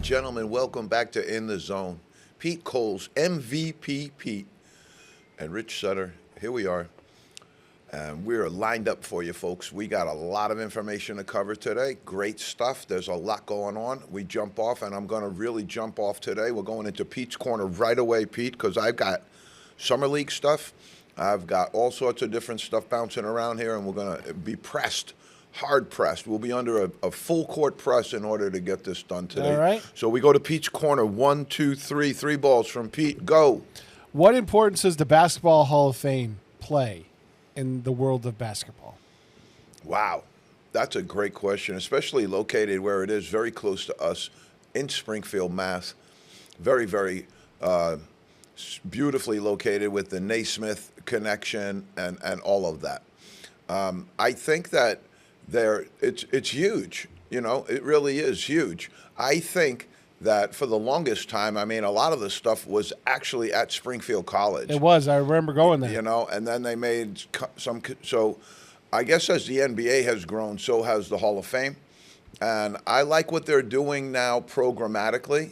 gentlemen, welcome back to In the Zone. Pete Coles, MVP Pete, and Rich Sutter. Here we are. And we're lined up for you, folks. We got a lot of information to cover today. Great stuff. There's a lot going on. We jump off, and I'm going to really jump off today. We're going into Pete's Corner right away, Pete, because I've got Summer League stuff. I've got all sorts of different stuff bouncing around here, and we're going to be pressed. Hard pressed. We'll be under a full court press in order to get this done today. All right. So we go to Pete's Corner. 1, 2, 3. 3 balls from Pete. Go. What importance does the Basketball Hall of Fame play in the world of basketball? Wow. That's a great question, especially located where it is, very close to us in Springfield, Mass. Very, very beautifully located with the Naismith connection and all of that. I think that it's huge. You know, it really is huge. I think that for the longest time, I mean, a lot of the stuff was actually at Springfield College. It was. I remember going there. You know, and then they made some. So I guess as the NBA has grown, so has the Hall of Fame. And I like what they're doing now programmatically.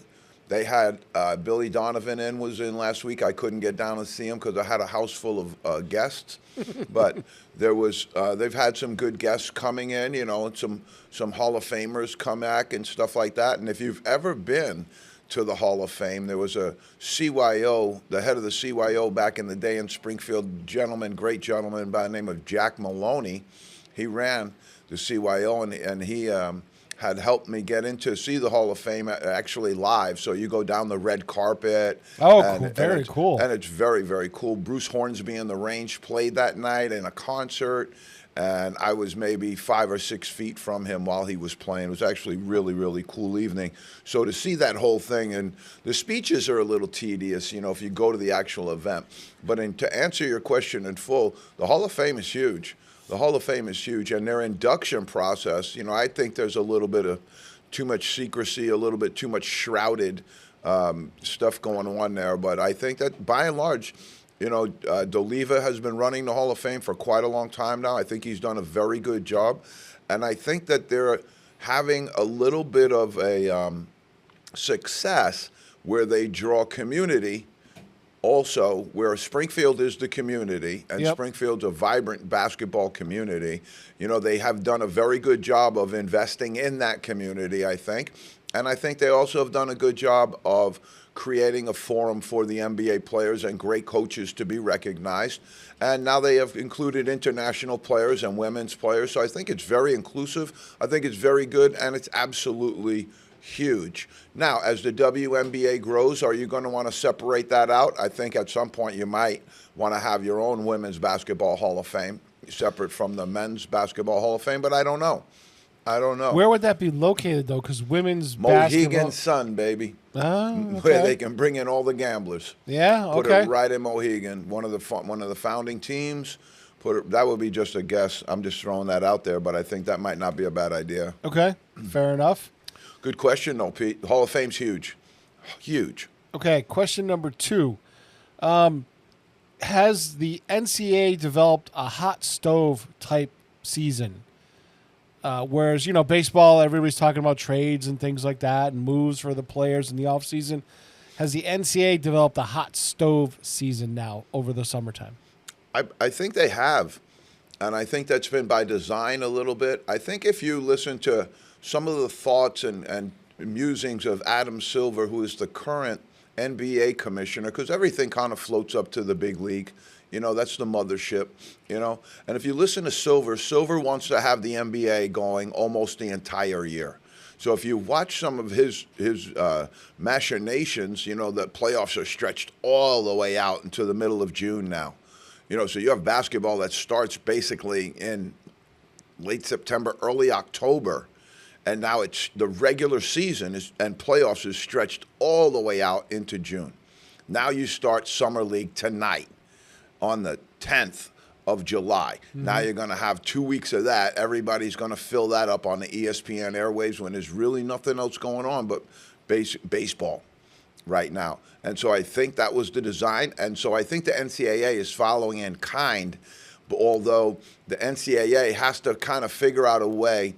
They had Billy Donovan was in last week. I couldn't get down and see him because I had a house full of guests. But there was they've had some good guests coming in, you know, and some Hall of Famers come back and stuff like that. And if you've ever been to the Hall of Fame, there was a CYO, the head of the CYO back in the day in Springfield, great gentleman by the name of Jack Maloney. He ran the CYO, and he had helped me get into see the Hall of Fame actually live. So you go down the red carpet. Oh, and, very cool. And it's very, very cool. Bruce Hornsby in the range played that night in a concert, and I was maybe 5 or 6 feet from him while he was playing. It was actually really, really cool evening. So to see that whole thing, and the speeches are a little tedious, you know, if you go to the actual event. But to answer your question in full, the Hall of Fame is huge. The Hall of Fame is huge, and their induction process, you know, I think there's a little bit of too much secrecy, a little bit too much shrouded stuff going on there. But I think that by and large, you know, D'Oliva has been running the Hall of Fame for quite a long time now. I think he's done a very good job. And I think that they're having a little bit of a success where they draw community. Also, where Springfield is the community, and Springfield's a vibrant basketball community, you know, they have done a very good job of investing in that community, I think. And I think they also have done a good job of creating a forum for the NBA players and great coaches to be recognized. And now they have included international players and women's players. So I think it's very inclusive. I think it's very good, and it's absolutely huge. Now, as the WNBA grows, are you going to want to separate that out? I think at some point you might want to have your own Women's Basketball Hall of Fame, separate from the Men's Basketball Hall of Fame, but I don't know. Where would that be located, though? Because women's Mohegan basketball... Sun, baby. Oh, okay. Where they can bring in all the gamblers. Yeah, okay. Put it right in Mohegan. One of the founding teams. That would be just a guess. I'm just throwing that out there, but I think that might not be a bad idea. Okay, fair enough. Good question, though, Pete. The Hall of Fame's huge. Huge. Okay, question number 2. Has the NCAA developed a hot stove type season? Whereas, you know, baseball, everybody's talking about trades and things like that and moves for the players in the offseason. Has the NCAA developed a hot stove season now over the summertime? I think they have, and I think that's been by design a little bit. I think if you listen to some of the thoughts and musings of Adam Silver, who is the current NBA commissioner, because everything kind of floats up to the big league. You know, that's the mothership, you know. And if you listen to Silver wants to have the NBA going almost the entire year. So if you watch some of his machinations, you know, the playoffs are stretched all the way out into the middle of June now. You know, so you have basketball that starts basically in late September, early October. And now it's the regular season and playoffs is stretched all the way out into June. Now you start Summer League tonight on the 10th of July. Mm-hmm. Now you're going to have 2 weeks of that. Everybody's going to fill that up on the ESPN airwaves when there's really nothing else going on but baseball right now. And so I think that was the design. And so I think the NCAA is following in kind, although the NCAA has to kind of figure out a way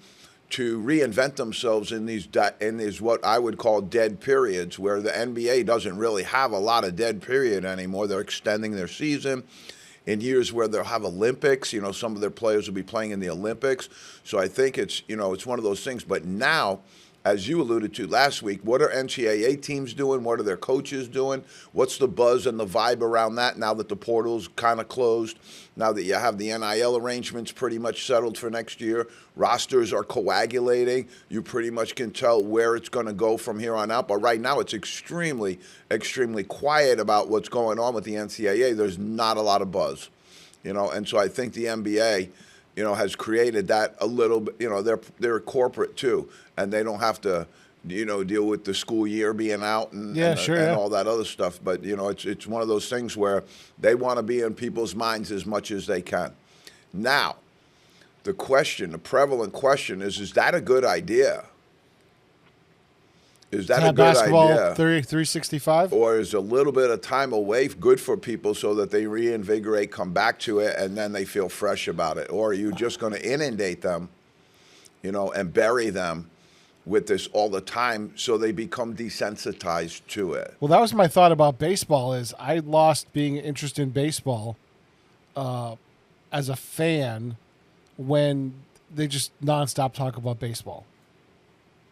to reinvent themselves in these what I would call dead periods, where the NBA doesn't really have a lot of dead period anymore. They're extending their season. In years where they'll have Olympics, some of their players will be playing in the Olympics. So I think it's one of those things. But now, as you alluded to last week, what are NCAA teams doing? What are their coaches doing? What's the buzz and the vibe around that now that the portal's kind of closed? Now that you have the NIL arrangements pretty much settled for next year, rosters are coagulating. You pretty much can tell where it's going to go from here on out. But right now, it's extremely, extremely quiet about what's going on with the NCAA. There's not a lot of buzz, And so I think the NBA, has created that a little bit. They're corporate too, and they don't have to, deal with the school year being out and all that other stuff. But it's one of those things where they want to be in people's minds as much as they can. Now, the prevalent question is that a good idea? Is that a good basketball idea? 365? Or is a little bit of time away good for people so that they reinvigorate, come back to it, and then they feel fresh about it? Or are you just going to inundate them, and bury them with this all the time so they become desensitized to it? Well, that was my thought about baseball is I lost being interested in baseball as a fan when they just nonstop talk about baseball.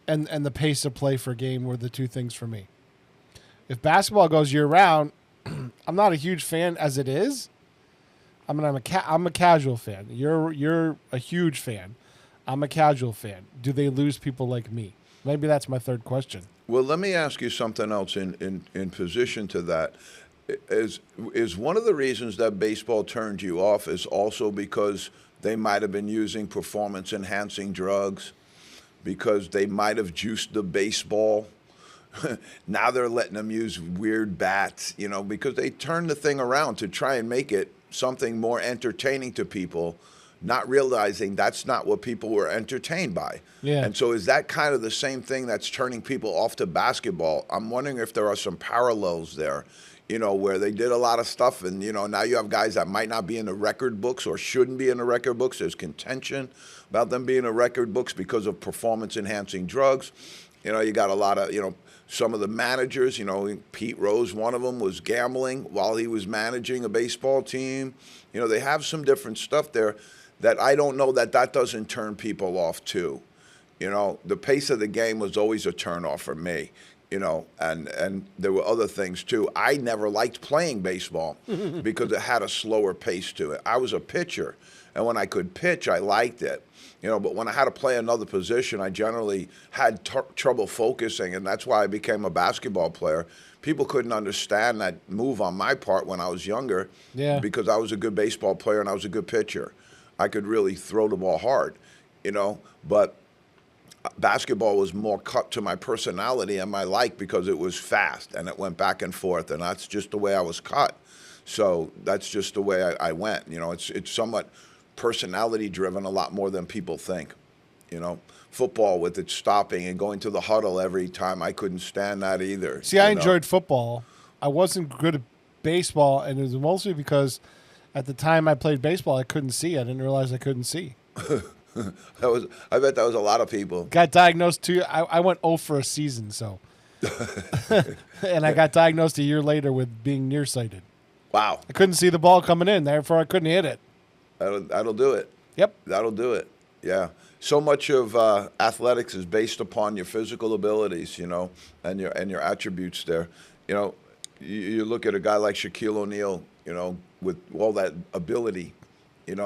And the pace of play for a game were the two things for me. If basketball goes year round, I'm not a huge fan as it is. I'm a casual fan. You're a huge fan. I'm a casual fan. Do they lose people like me? Maybe that's my third question. Well, let me ask you something else in position to that. Is one of the reasons that baseball turned you off is also because they might have been using performance-enhancing drugs? Because they might have juiced the baseball. Now they're letting them use weird bats, because they turned the thing around to try and make it something more entertaining to people, not realizing that's not what people were entertained by. Yeah. And so is that kind of the same thing that's turning people off to basketball? I'm wondering if there are some parallels there, where they did a lot of stuff and, now you have guys that might not be in the record books or shouldn't be in the record books. There's contention about them being in record books because of performance-enhancing drugs. You got a lot of, some of the managers, Pete Rose, one of them, was gambling while he was managing a baseball team. They have some different stuff there that I don't know that doesn't turn people off too. The pace of the game was always a turnoff for me. And there were other things too. I never liked playing baseball because it had a slower pace to it. I was a pitcher, and when I could pitch, I liked it. But when I had to play another position, I generally had trouble focusing, and that's why I became a basketball player. People couldn't understand that move on my part when I was younger because I was a good baseball player and I was a good pitcher. I could really throw the ball hard, but basketball was more cut to my personality and my like because it was fast and it went back and forth, and that's just the way I was cut. So that's just the way I went. It's somewhat personality driven a lot more than people think. Football with its stopping and going to the huddle every time, I couldn't stand that either. See, I enjoyed football. I wasn't good at baseball, and it was mostly because at the time I played baseball, I couldn't see. I didn't realize I couldn't see. I bet that was a lot of people. Got diagnosed too. I went 0 for a season, so. And I got diagnosed a year later with being nearsighted. Wow. I couldn't see the ball coming in, therefore I couldn't hit it. That'll do it. Yep. That'll do it. Yeah. So much of athletics is based upon your physical abilities, and your attributes there. You look at a guy like Shaquille O'Neal, with all that ability, it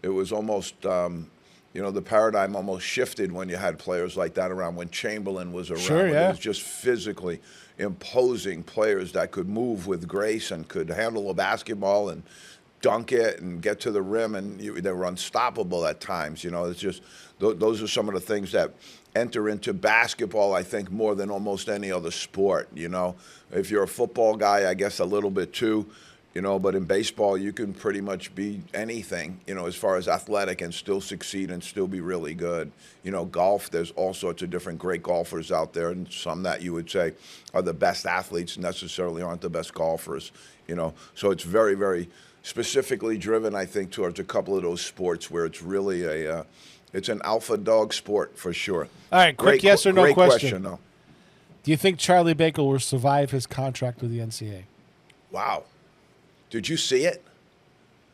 was almost, the paradigm almost shifted when you had players like that around, when Chamberlain was around. Sure, yeah. It was just physically imposing players that could move with grace and could handle a basketball and dunk it and get to the rim, and they were unstoppable at times. It's just those are some of the things that enter into basketball, I think, more than almost any other sport. If you're a football guy, I guess a little bit too. But in baseball, you can pretty much be anything, as far as athletic, and still succeed and still be really good. Golf, there's all sorts of different great golfers out there, and some that you would say are the best athletes necessarily aren't the best golfers, So it's very, very specifically driven, I think, towards a couple of those sports where it's really It's an alpha dog sport for sure. All right, quick yes or no great question. though. Do you think Charlie Baker will survive his contract with the NCAA? Wow. Did you see it?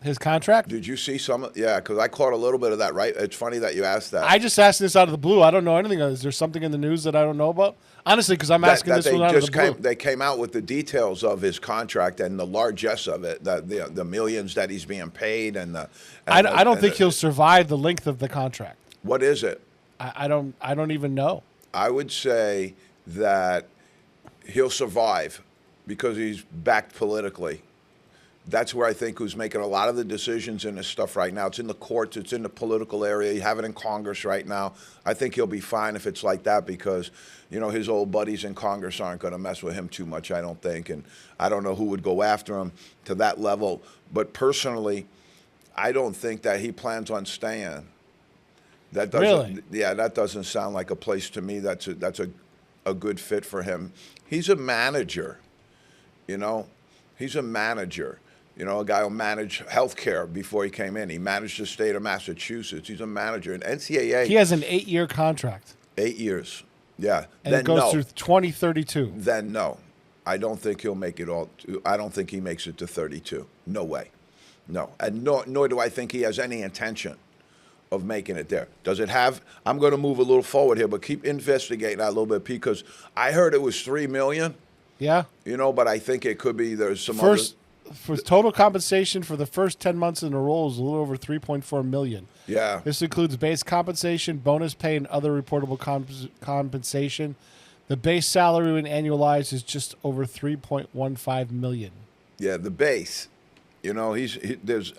His contract? Did you see some? Yeah, because I caught a little bit of that, right? It's funny that you asked that. I just asked this out of the blue. I don't know anything. Is there something in the news that I don't know about? Honestly, because I'm asking this one out of the blue. They came out with the details of his contract and the largesse of it, the millions that he's being paid, and the. And I don't think he'll survive the length of the contract. What is it? I don't even know. I would say that he'll survive because he's backed politically. That's where I think who's making a lot of the decisions in this stuff right now. It's in the courts. It's in the political area. You have it in Congress right now. I think he'll be fine if it's like that because, his old buddies in Congress aren't going to mess with him too much, I don't think. And I don't know who would go after him to that level. But personally, I don't think that he plans on staying. That doesn't, really? Yeah, that doesn't sound like a place to me that's a good fit for him. He's a manager, He's a manager. A guy who managed healthcare before he came in. He managed the state of Massachusetts. He's a manager. And NCAA. He has an 8-year contract. 8 years. Yeah. And it goes through 2032. Then no. I don't think he'll make it all. I don't think he makes it to 32. No way. No. And nor do I think he has any intention of making it there. Does it have? I'm going to move a little forward here, but keep investigating that a little bit because I heard it was $3 million. Yeah. But I think it could be there's some For total compensation for the first 10 months in the role is a little over $3.4 million. Yeah. This includes base compensation, bonus pay, and other reportable compensation. The base salary when annualized is just over $3.15 million. Yeah, the base. There's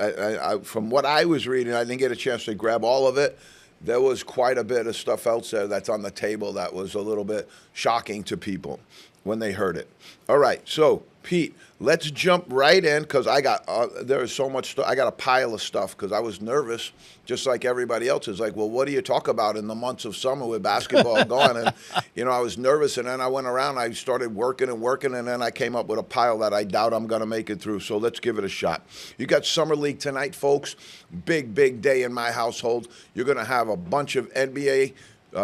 from what I was reading, I didn't get a chance to grab all of it. There was quite a bit of stuff else there that's on the table that was a little bit shocking to people when they heard it. All right, so Pete, let's jump right in because I got there is so much stuff. I got a pile of stuff because I was nervous, just like everybody else is. Like, well, what do you talk about in the months of summer with basketball going? And I was nervous, and then I went around. I started working, and then I came up with a pile that I doubt I'm going to make it through. So let's give it a shot. You got Summer League tonight, folks. Big day in my household. You're going to have a bunch of NBA.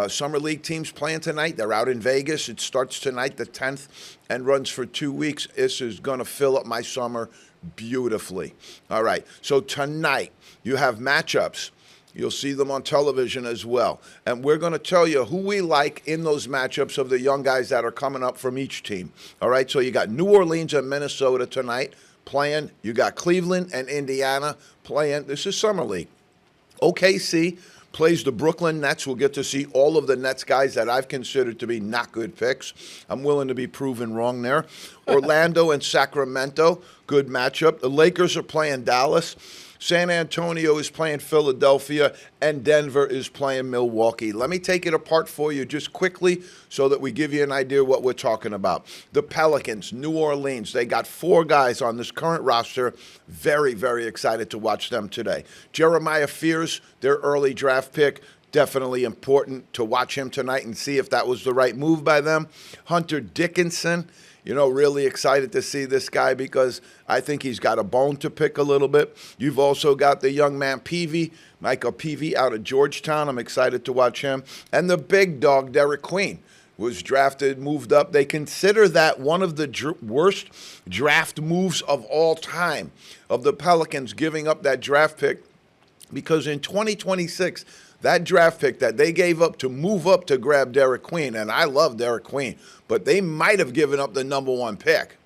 Summer League teams playing tonight. They're out in Vegas. It starts tonight, the 10th, and runs for 2 weeks. This is going to fill up my summer beautifully. All right. So tonight, you have matchups. You'll see them on television as well. And we're going to tell you who we like in those matchups of the young guys that are coming up from each team. All right. So you got New Orleans and Minnesota tonight playing. You got Cleveland and Indiana playing. This is Summer League. OKC plays the Brooklyn Nets. We'll get to see all of the Nets guys that I've considered to be not good picks. I'm willing to be proven wrong there. Orlando and Sacramento, good matchup. The Lakers are playing Dallas. San Antonio is playing Philadelphia, and Denver is playing Milwaukee. Let me take it apart for you just quickly so that we give you an idea of what we're talking about. The Pelicans, New Orleans, they got 4 guys on this current roster. Very, very excited to watch them today. Jeremiah Fears, their early draft pick. Definitely important to watch him tonight and see if that was the right move by them. Hunter Dickinson. Really excited to see this guy because I think he's got a bone to pick a little bit. You've also got the young man Peavy, Michael Peavy out of Georgetown. I'm excited to watch him. And the big dog, Derek Queen, was drafted, moved up. They consider that one of the worst draft moves of all time of the Pelicans giving up that draft pick because in 2026, that draft pick that they gave up to move up to grab Derek Queen, and I love Derek Queen, but they might have given up the number 1 pick.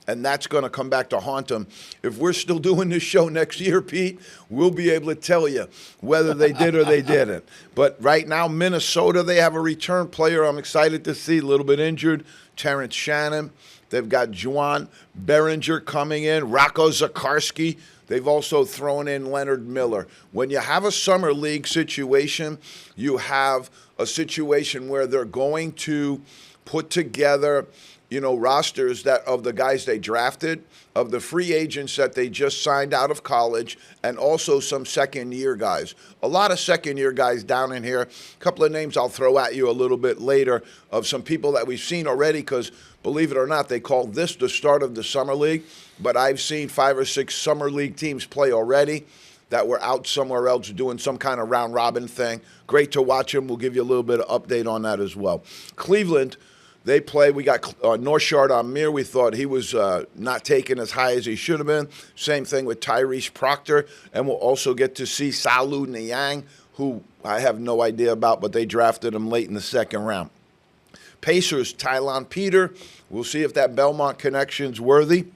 And that's going to come back to haunt them. If we're still doing this show next year, Pete, we'll be able to tell you whether they did or they didn't. But right now, Minnesota, they have a return player I'm excited to see, a little bit injured, Terrence Shannon. They've got Juwan Behringer coming in, Rocco Zakarski. They've also thrown in Leonard Miller. When you have a summer league situation, you have a situation where they're going to put together, rosters that of the guys they drafted, of the free agents that they just signed out of college, and also some second-year guys. A lot of second-year guys down in here. A couple of names I'll throw at you a little bit later of some people that we've seen already because, believe it or not, they call this the start of the summer league. But I've seen 5 or 6 summer league teams play already. that were out somewhere else doing some kind of round robin thing. Great to watch them. We'll give you a little bit of update on that as well. Cleveland, they play. We got Norshard Amir. We thought he was not taken as high as he should have been. Same thing with Tyrese Proctor. And we'll also get to see Salu Niang, who I have no idea about, but they drafted him late in the second round. Pacers, Tylon Peter. We'll see if that Belmont connection's worthy.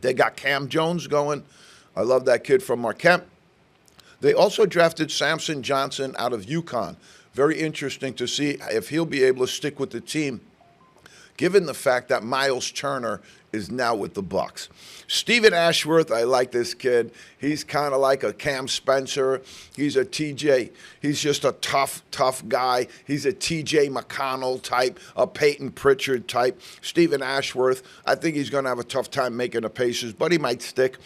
They got Cam Jones going. I love that kid from Marquette. They also drafted Samson Johnson out of UConn. Very interesting to see if he'll be able to stick with the team, given the fact that Miles Turner is now with the Bucks. Stephen Ashworth, I like this kid. He's kind of like a Cam Spencer. He's a TJ. He's just a tough guy. He's a TJ McConnell type, a Peyton Pritchard type. Stephen Ashworth, I think he's going to have a tough time making the Pacers, but he might stick.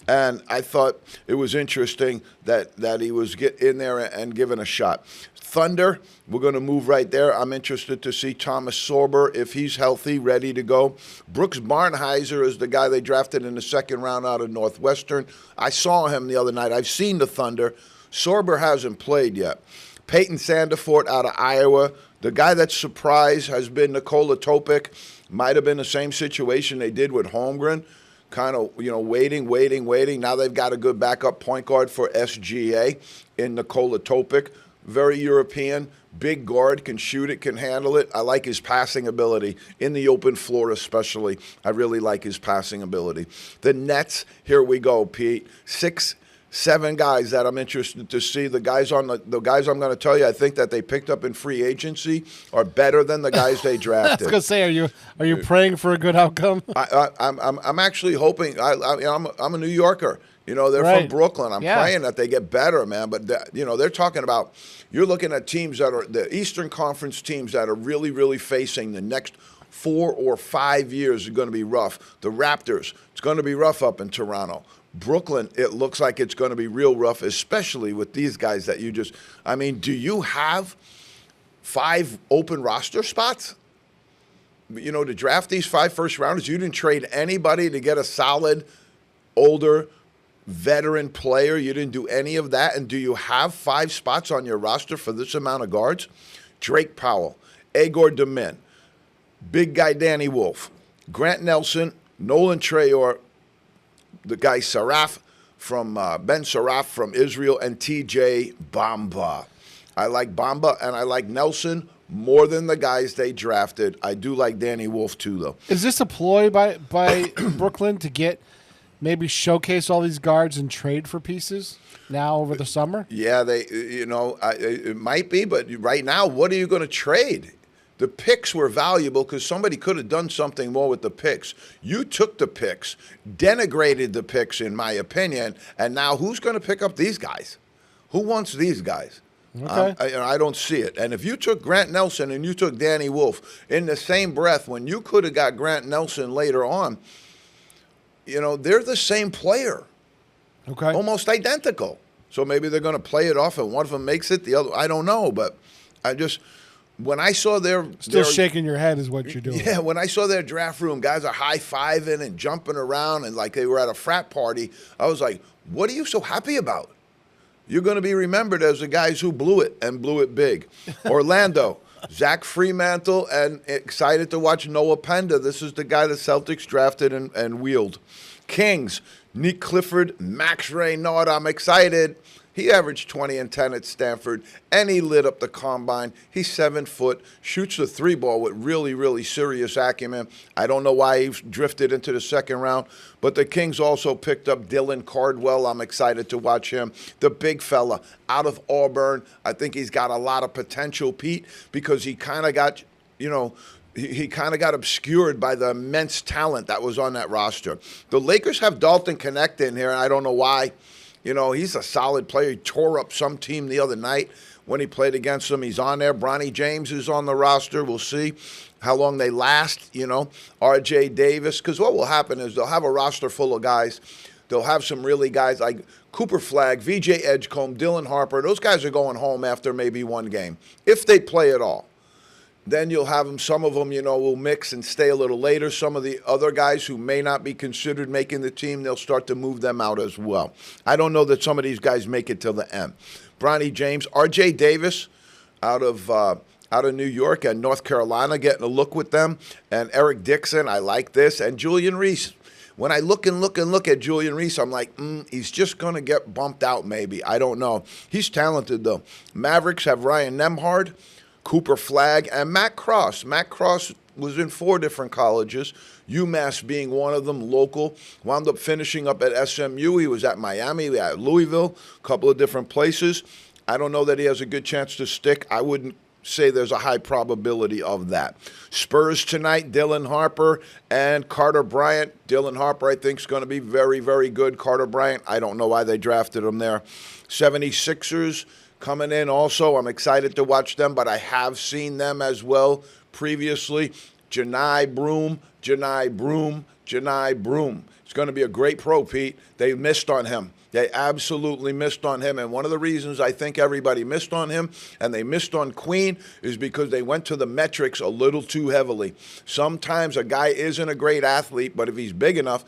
And I thought it was interesting that he was get in there and given a shot. Thunder, we're going to move right there. I'm interested to see Thomas Sorber, if he's healthy, ready to go. Brooks Barnheiser is the guy they drafted in the second round out of Northwestern. I saw him the other night. I've seen the Thunder. Sorber hasn't played yet. Peyton Sandifort out of Iowa. The guy that's surprised has been Nikola Topic. Might have been the same situation they did with Holmgren. Kind of, waiting. Now they've got a good backup point guard for SGA in Nikola Topic. Very European, big guard, can shoot it, can handle it. I like his passing ability in the open floor especially. I really like his passing ability. The Nets, here we go, Pete. 6-7 guys that I'm interested to see. The guys I'm going to tell you, I think that they picked up in free agency are better than the guys they drafted. I was going to say, are you praying for a good outcome? I'm actually hoping. I'm a New Yorker. They're from Brooklyn. I'm praying that they get better, man. But, they're talking about, you're looking at teams that are, the Eastern Conference teams that are really, really facing the next 4 or 5 years are going to be rough. The Raptors, it's going to be rough up in Toronto. Brooklyn, it looks like it's going to be real rough, especially with these guys that do you have 5 open roster spots? To draft these 5 first-rounders, you didn't trade anybody to get a solid, older, veteran player. You didn't do any of that. And do you have 5 spots on your roster for this amount of guards? Drake Powell, Agor Demin, big guy Danny Wolf, Grant Nelson, Nolan Trayor, the guy Saraf from Ben Saraf from Israel, and TJ Bamba. I like Bamba and I like Nelson more than the guys they drafted. I do like Danny Wolf too, though. Is this a ploy by Brooklyn to get maybe showcase all these guards and trade for pieces now over the summer? Yeah, it might be, but right now, what are you going to trade? The picks were valuable because somebody could have done something more with the picks. You took the picks, denigrated the picks, in my opinion, and now who's going to pick up these guys? Who wants these guys? Okay. I don't see it. And if you took Grant Nelson and you took Danny Wolf in the same breath, when you could have got Grant Nelson later on, they're the same player. Okay. Almost identical. So maybe they're going to play it off and one of them makes it, the other, I don't know. But when I saw their shaking your head is what you're doing. Yeah, when I saw their draft room, guys are high-fiving and jumping around and like they were at a frat party, I was like, what are you so happy about? You're going to be remembered as the guys who blew it and blew it big. Orlando, Zach Fremantle, and excited to watch Noah Penda. This is the guy the Celtics drafted and wheeled. Kings, Nick Clifford, Max Raynaud. I'm excited. He averaged 20 and 10 at Stanford, and he lit up the combine. He's 7 foot, shoots the 3-ball with really, really serious acumen. I don't know why he drifted into the second round, but the Kings also picked up Dylan Cardwell. I'm excited to watch him. The big fella out of Auburn. I think he's got a lot of potential, Pete, because he kind of got, he kind of got obscured by the immense talent that was on that roster. The Lakers have Dalton Connect in here, and I don't know why. He's a solid player. He tore up some team the other night when he played against them. He's on there. Bronny James is on the roster. We'll see how long they last, R.J. Davis. Because what will happen is they'll have a roster full of guys. They'll have some really guys like Cooper Flagg, V.J. Edgecombe, Dylan Harper. Those guys are going home after maybe one game, if they play at all. Then you'll have them, some of them, will mix and stay a little later. Some of the other guys who may not be considered making the team, they'll start to move them out as well. I don't know that some of these guys make it till the end. Bronny James, R.J. Davis out of New York and North Carolina, getting a look with them. And Eric Dixon, I like this. And Julian Reese. When I look at Julian Reese, I'm like, he's just going to get bumped out maybe. I don't know. He's talented, though. Mavericks have Ryan Nembhard, Cooper Flagg, and Matt Cross. Matt Cross was in 4 different colleges, UMass being one of them, local. Wound up finishing up at SMU. He was at Miami, at Louisville, a couple of different places. I don't know that he has a good chance to stick. I wouldn't say there's a high probability of that. Spurs tonight, Dylan Harper and Carter Bryant. Dylan Harper, I think, is going to be very, very good. Carter Bryant, I don't know why they drafted him there. 76ers coming in also. I'm excited to watch them, but I have seen them as well previously. Janai Broom. It's going to be a great pro, Pete. They missed on him. They absolutely missed on him. And one of the reasons I think everybody missed on him and they missed on Queen is because they went to the metrics a little too heavily. Sometimes a guy isn't a great athlete, but if he's big enough,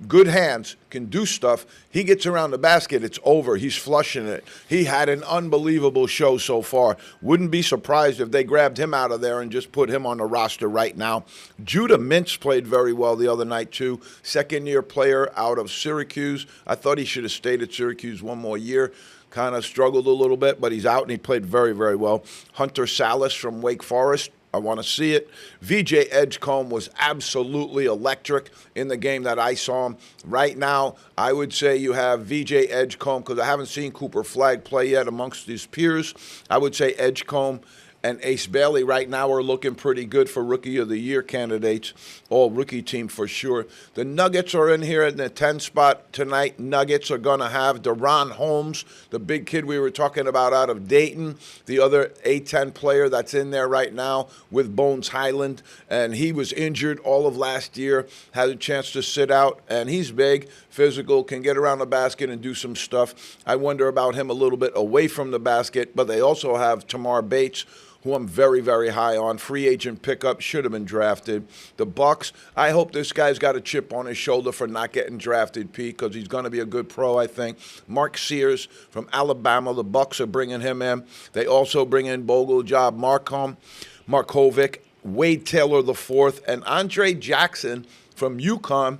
good hands, can do stuff, he gets around the basket, it's over. He's flushing it. He had an unbelievable show so far. Wouldn't be surprised if they grabbed him out of there and just put him on the roster right now. Judah Mintz played very well the other night, too. Second-year player out of Syracuse. I thought he should have stayed at Syracuse one more year. Kind of struggled a little bit, but he's out and he played very, very well. Hunter Salas from Wake Forest. I want to see it. VJ Edgecombe was absolutely electric in the game that I saw him. Right now, I would say you have VJ Edgecombe, because I haven't seen Cooper Flagg play yet amongst his peers. I would say Edgecombe and Ace Bailey right now are looking pretty good for Rookie of the Year candidates. All rookie team for sure. The Nuggets are in here in the 10 spot tonight. Nuggets are going to have Deron Holmes, the big kid we were talking about out of Dayton, the other A-10 player that's in there right now with Bones Highland. And he was injured all of last year, had a chance to sit out, and he's big, physical, can get around the basket and do some stuff. I wonder about him a little bit away from the basket, but they also have Tamar Bates, who I'm very, very high on. Free agent pickup, should have been drafted. The Bucks, I hope this guy's got a chip on his shoulder for not getting drafted, Pete, because he's going to be a good pro, I think. Mark Sears from Alabama, the Bucks are bringing him in. They also bring in Bogle Job Markovic, Wade Taylor IV, and Andre Jackson from UConn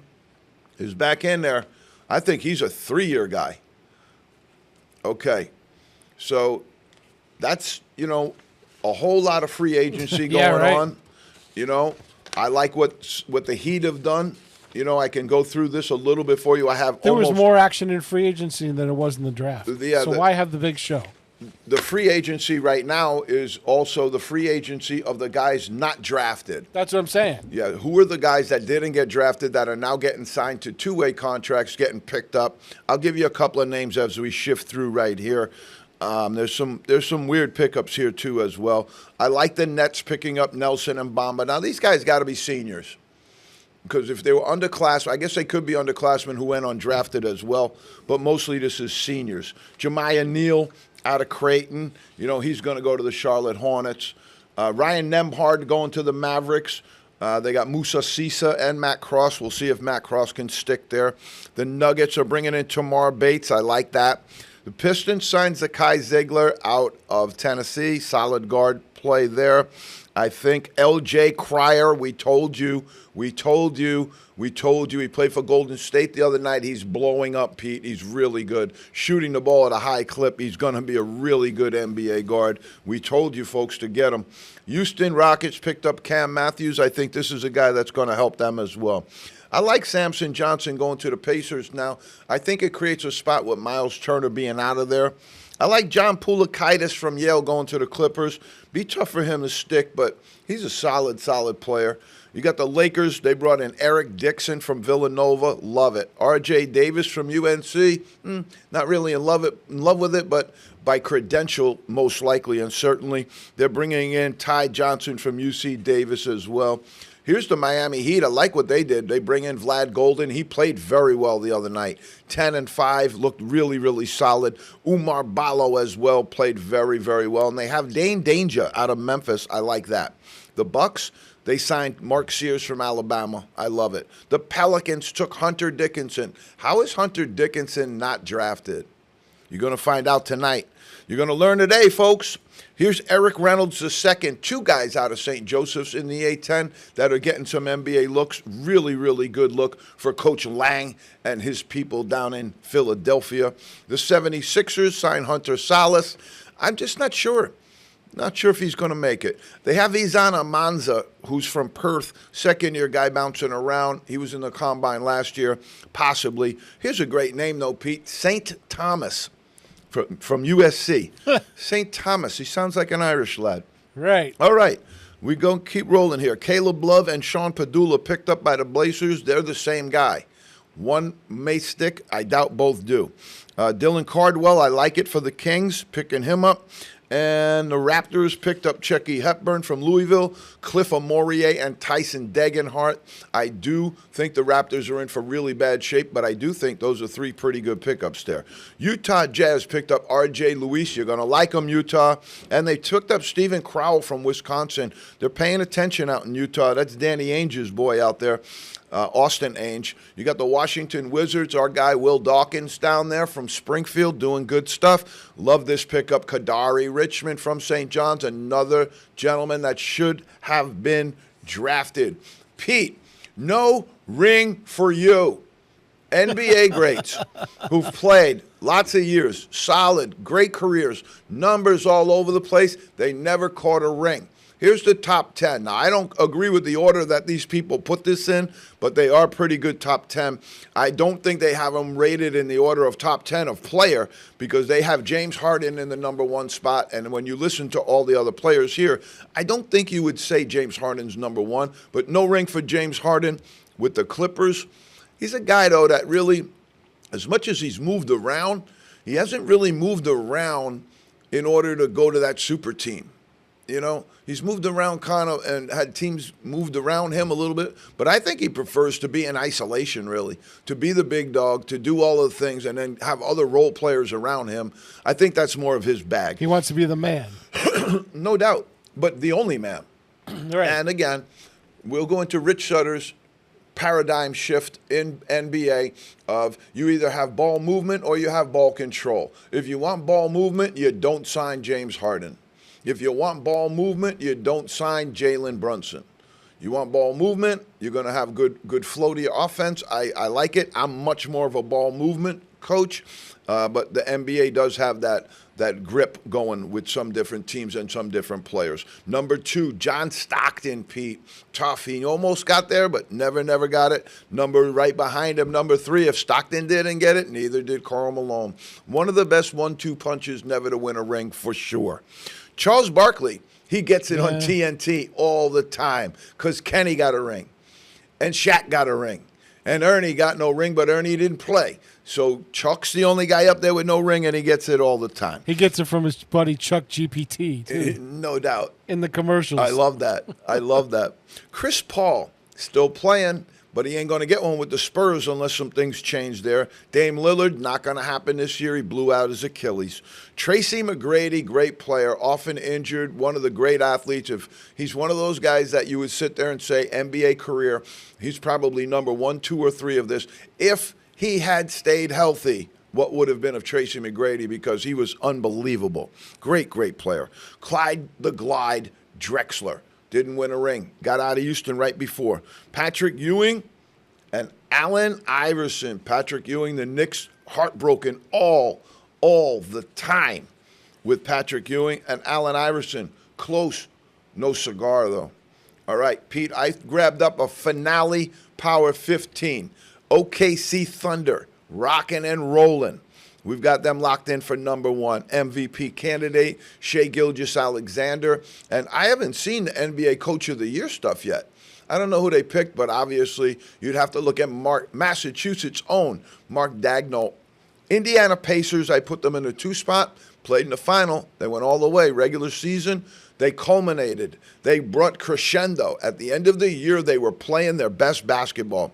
is back in there. I think he's a 3-year guy. Okay, so that's, a whole lot of free agency going on. I like what the Heat have done. I can go through this a little bit for you. There was more action in free agency than there was in the draft. Why have the big show? The free agency right now is also the free agency of the guys not drafted. That's what I'm saying. Yeah, who are the guys that didn't get drafted that are now getting signed to 2-way contracts, getting picked up? I'll give you a couple of names as we shift through right here. There's some weird pickups here, too, as well. I like the Nets picking up Nelson and Bamba. Now, these guys got to be seniors, because if they were underclassmen, I guess they could be underclassmen who went undrafted as well, but mostly this is seniors. Jemiah Neal out of Creighton. He's going to go to the Charlotte Hornets. Ryan Nembhard going to the Mavericks. They got Musa Sisa and Matt Cross. We'll see if Matt Cross can stick there. The Nuggets are bringing in Tamar Bates. I like that. The Pistons signed Zakai Ziegler out of Tennessee. Solid guard play there. I think L.J. Cryer, we told you. He played for Golden State the other night. He's blowing up, Pete. He's really good. Shooting the ball at a high clip. He's going to be a really good NBA guard. We told you folks to get him. Houston Rockets picked up Cam Matthews. I think this is a guy that's going to help them as well. I like Samson Johnson going to the Pacers now. I think it creates a spot with Miles Turner being out of there. I like John Poulikitis from Yale going to the Clippers. Be tough for him to stick, but he's a solid player. You got the Lakers. They brought in Eric Dixon from Villanova. Love it. R.J. Davis from UNC. Not really in love with it, but by credential, most likely and certainly. They're bringing in Ty Johnson from UC Davis as well. Here's the Miami Heat. I like what they did. They bring in Vlad Golden. He played very well the other night. 10-5, looked really, really solid. Umar Ballo as well played very, very well. And they have Dane Danger out of Memphis. I like that. The Bucks, they signed Mark Sears from Alabama. I love it. The Pelicans took Hunter Dickinson. How is Hunter Dickinson not drafted? You're going to find out tonight. You're going to learn today, folks. Here's Eric Reynolds II, two guys out of St. Joseph's in the A-10 that are getting some NBA looks. Really, really good look for Coach Lang and his people down in Philadelphia. The 76ers signed Hunter Salas. I'm just not sure. Not sure if he's going to make it. They have Izan Amanza, who's from Perth, second-year guy bouncing around. He was in the Combine last year, possibly. Here's a great name, though, Pete. St. Thomas from USC. St. Thomas. He sounds like an Irish lad. Right. All right. We go keep rolling here. Caleb Love and Sean Padula picked up by the Blazers. They're the same guy. One may stick. I doubt both do. Dylan Cardwell, I like it for the Kings, picking him up. And the Raptors picked up Checky Hepburn from Louisville, Cliff Amorie, and Tyson Degenhart. I do think the Raptors are in for really bad shape, but I do think those are three pretty good pickups there. Utah Jazz picked up R.J. Luis. You're going to like him, Utah. And they took up Stephen Crowell from Wisconsin. They're paying attention out in Utah. That's Danny Ainge's boy out there. Austin Ainge. You got the Washington Wizards, our guy Will Dawkins down there from Springfield doing good stuff. Love this pickup. Kadari Richmond from St. John's, another gentleman that should have been drafted. Pete, no ring for you. NBA greats who've played lots of years, solid, great careers, numbers all over the place. They never caught a ring. Here's the top 10. Now, I don't agree with the order that these people put this in, but they are pretty good top 10. I don't think they have them rated in the order of top 10 of player because they have James Harden in the number one spot. And when you listen to all the other players here, I don't think you would say James Harden's number one, but no ring for James Harden with the Clippers. He's a guy, though, that really, as much as he's moved around, he hasn't really moved around in order to go to that super team. You know, he's moved around kind of and had teams moved around him a little bit. But I think he prefers to be in isolation, really, to be the big dog, to do all of the things and then have other role players around him. I think that's more of his bag. He wants to be the man. No doubt, but the only man. Right. And again, we'll go into Rich Sutter's paradigm shift in NBA of you either have ball movement or you have ball control. If you want ball movement, you don't sign James Harden. If you want ball movement, you don't sign Jalen Brunson. You want ball movement, you're going to have good flow to your offense. I like it. I'm much more of a ball movement coach, but the NBA does have that grip going with some different teams and some different players. Number 2, John Stockton, Pete. Tough. He almost got there, but never got it. Number right behind him, number 3. If Stockton didn't get it, neither did Karl Malone. One of the best 1-2 punches never to win a ring for sure. Charles Barkley, he gets it on TNT all the time because Kenny got a ring and Shaq got a ring and Ernie got no ring, but Ernie didn't play. So Chuck's the only guy up there with no ring, and he gets it all the time. He gets it from his buddy Chuck GPT, too. No doubt. In the commercials. I love that. I love that. Chris Paul, still playing, but he ain't going to get one with the Spurs unless some things change there. Dame Lillard, not going to happen this year. He blew out his Achilles. Tracy McGrady, great player, often injured, one of the great athletes. If he's one of those guys that you would sit there and say, NBA career, he's probably number 1, 2, or 3 of this. If he had stayed healthy, what would have been of Tracy McGrady, because he was unbelievable. Great player. Clyde the Glide Drexler. Didn't win a ring. Got out of Houston right before. Patrick Ewing and Allen Iverson. Patrick Ewing, the Knicks, heartbroken all the time with Patrick Ewing. And Allen Iverson, close. No cigar, though. All right, Pete, I grabbed up a finale Power 15. OKC Thunder, rocking and rolling. We've got them locked in for number 1 MVP candidate, Shai Gilgeous-Alexander. And I haven't seen the NBA Coach of the Year stuff yet. I don't know who they picked, but obviously you'd have to look at Massachusetts' own Mark Daigneault. Indiana Pacers, I put them in the 2 spot, played in the final. They went all the way. Regular season, they culminated. They brought crescendo. At the end of the year, they were playing their best basketball.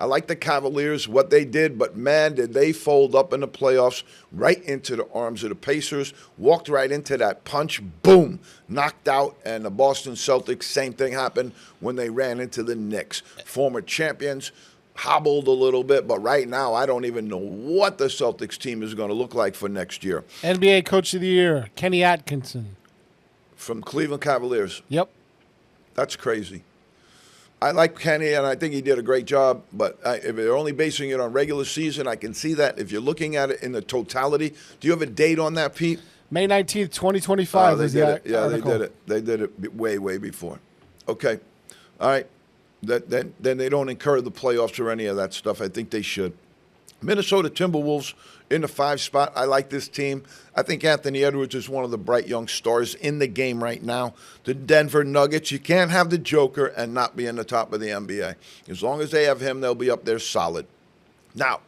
I like the Cavaliers, what they did, but man, did they fold up in the playoffs right into the arms of the Pacers, walked right into that punch, boom, knocked out, and the Boston Celtics, same thing happened when they ran into the Knicks. Former champions, hobbled a little bit, but right now I don't even know what the Celtics team is going to look like for next year. NBA Coach of the Year, Kenny Atkinson. From Cleveland Cavaliers. Yep. That's crazy. I like Kenny, and I think he did a great job, but if they're only basing it on regular season, I can see that. If you're looking at it in the totality, do you have a date on that, Pete? May 19th, 2025. They is did the it. Yeah, article. they did it. They did it way, way before. Okay. All right. Then they don't incur the playoffs or any of that stuff. I think they should. Minnesota Timberwolves in the 5 spot. I like this team. I think Anthony Edwards is one of the bright young stars in the game right now. The Denver Nuggets, you can't have the Joker and not be in the top of the NBA. As long as they have him, they'll be up there solid. Now,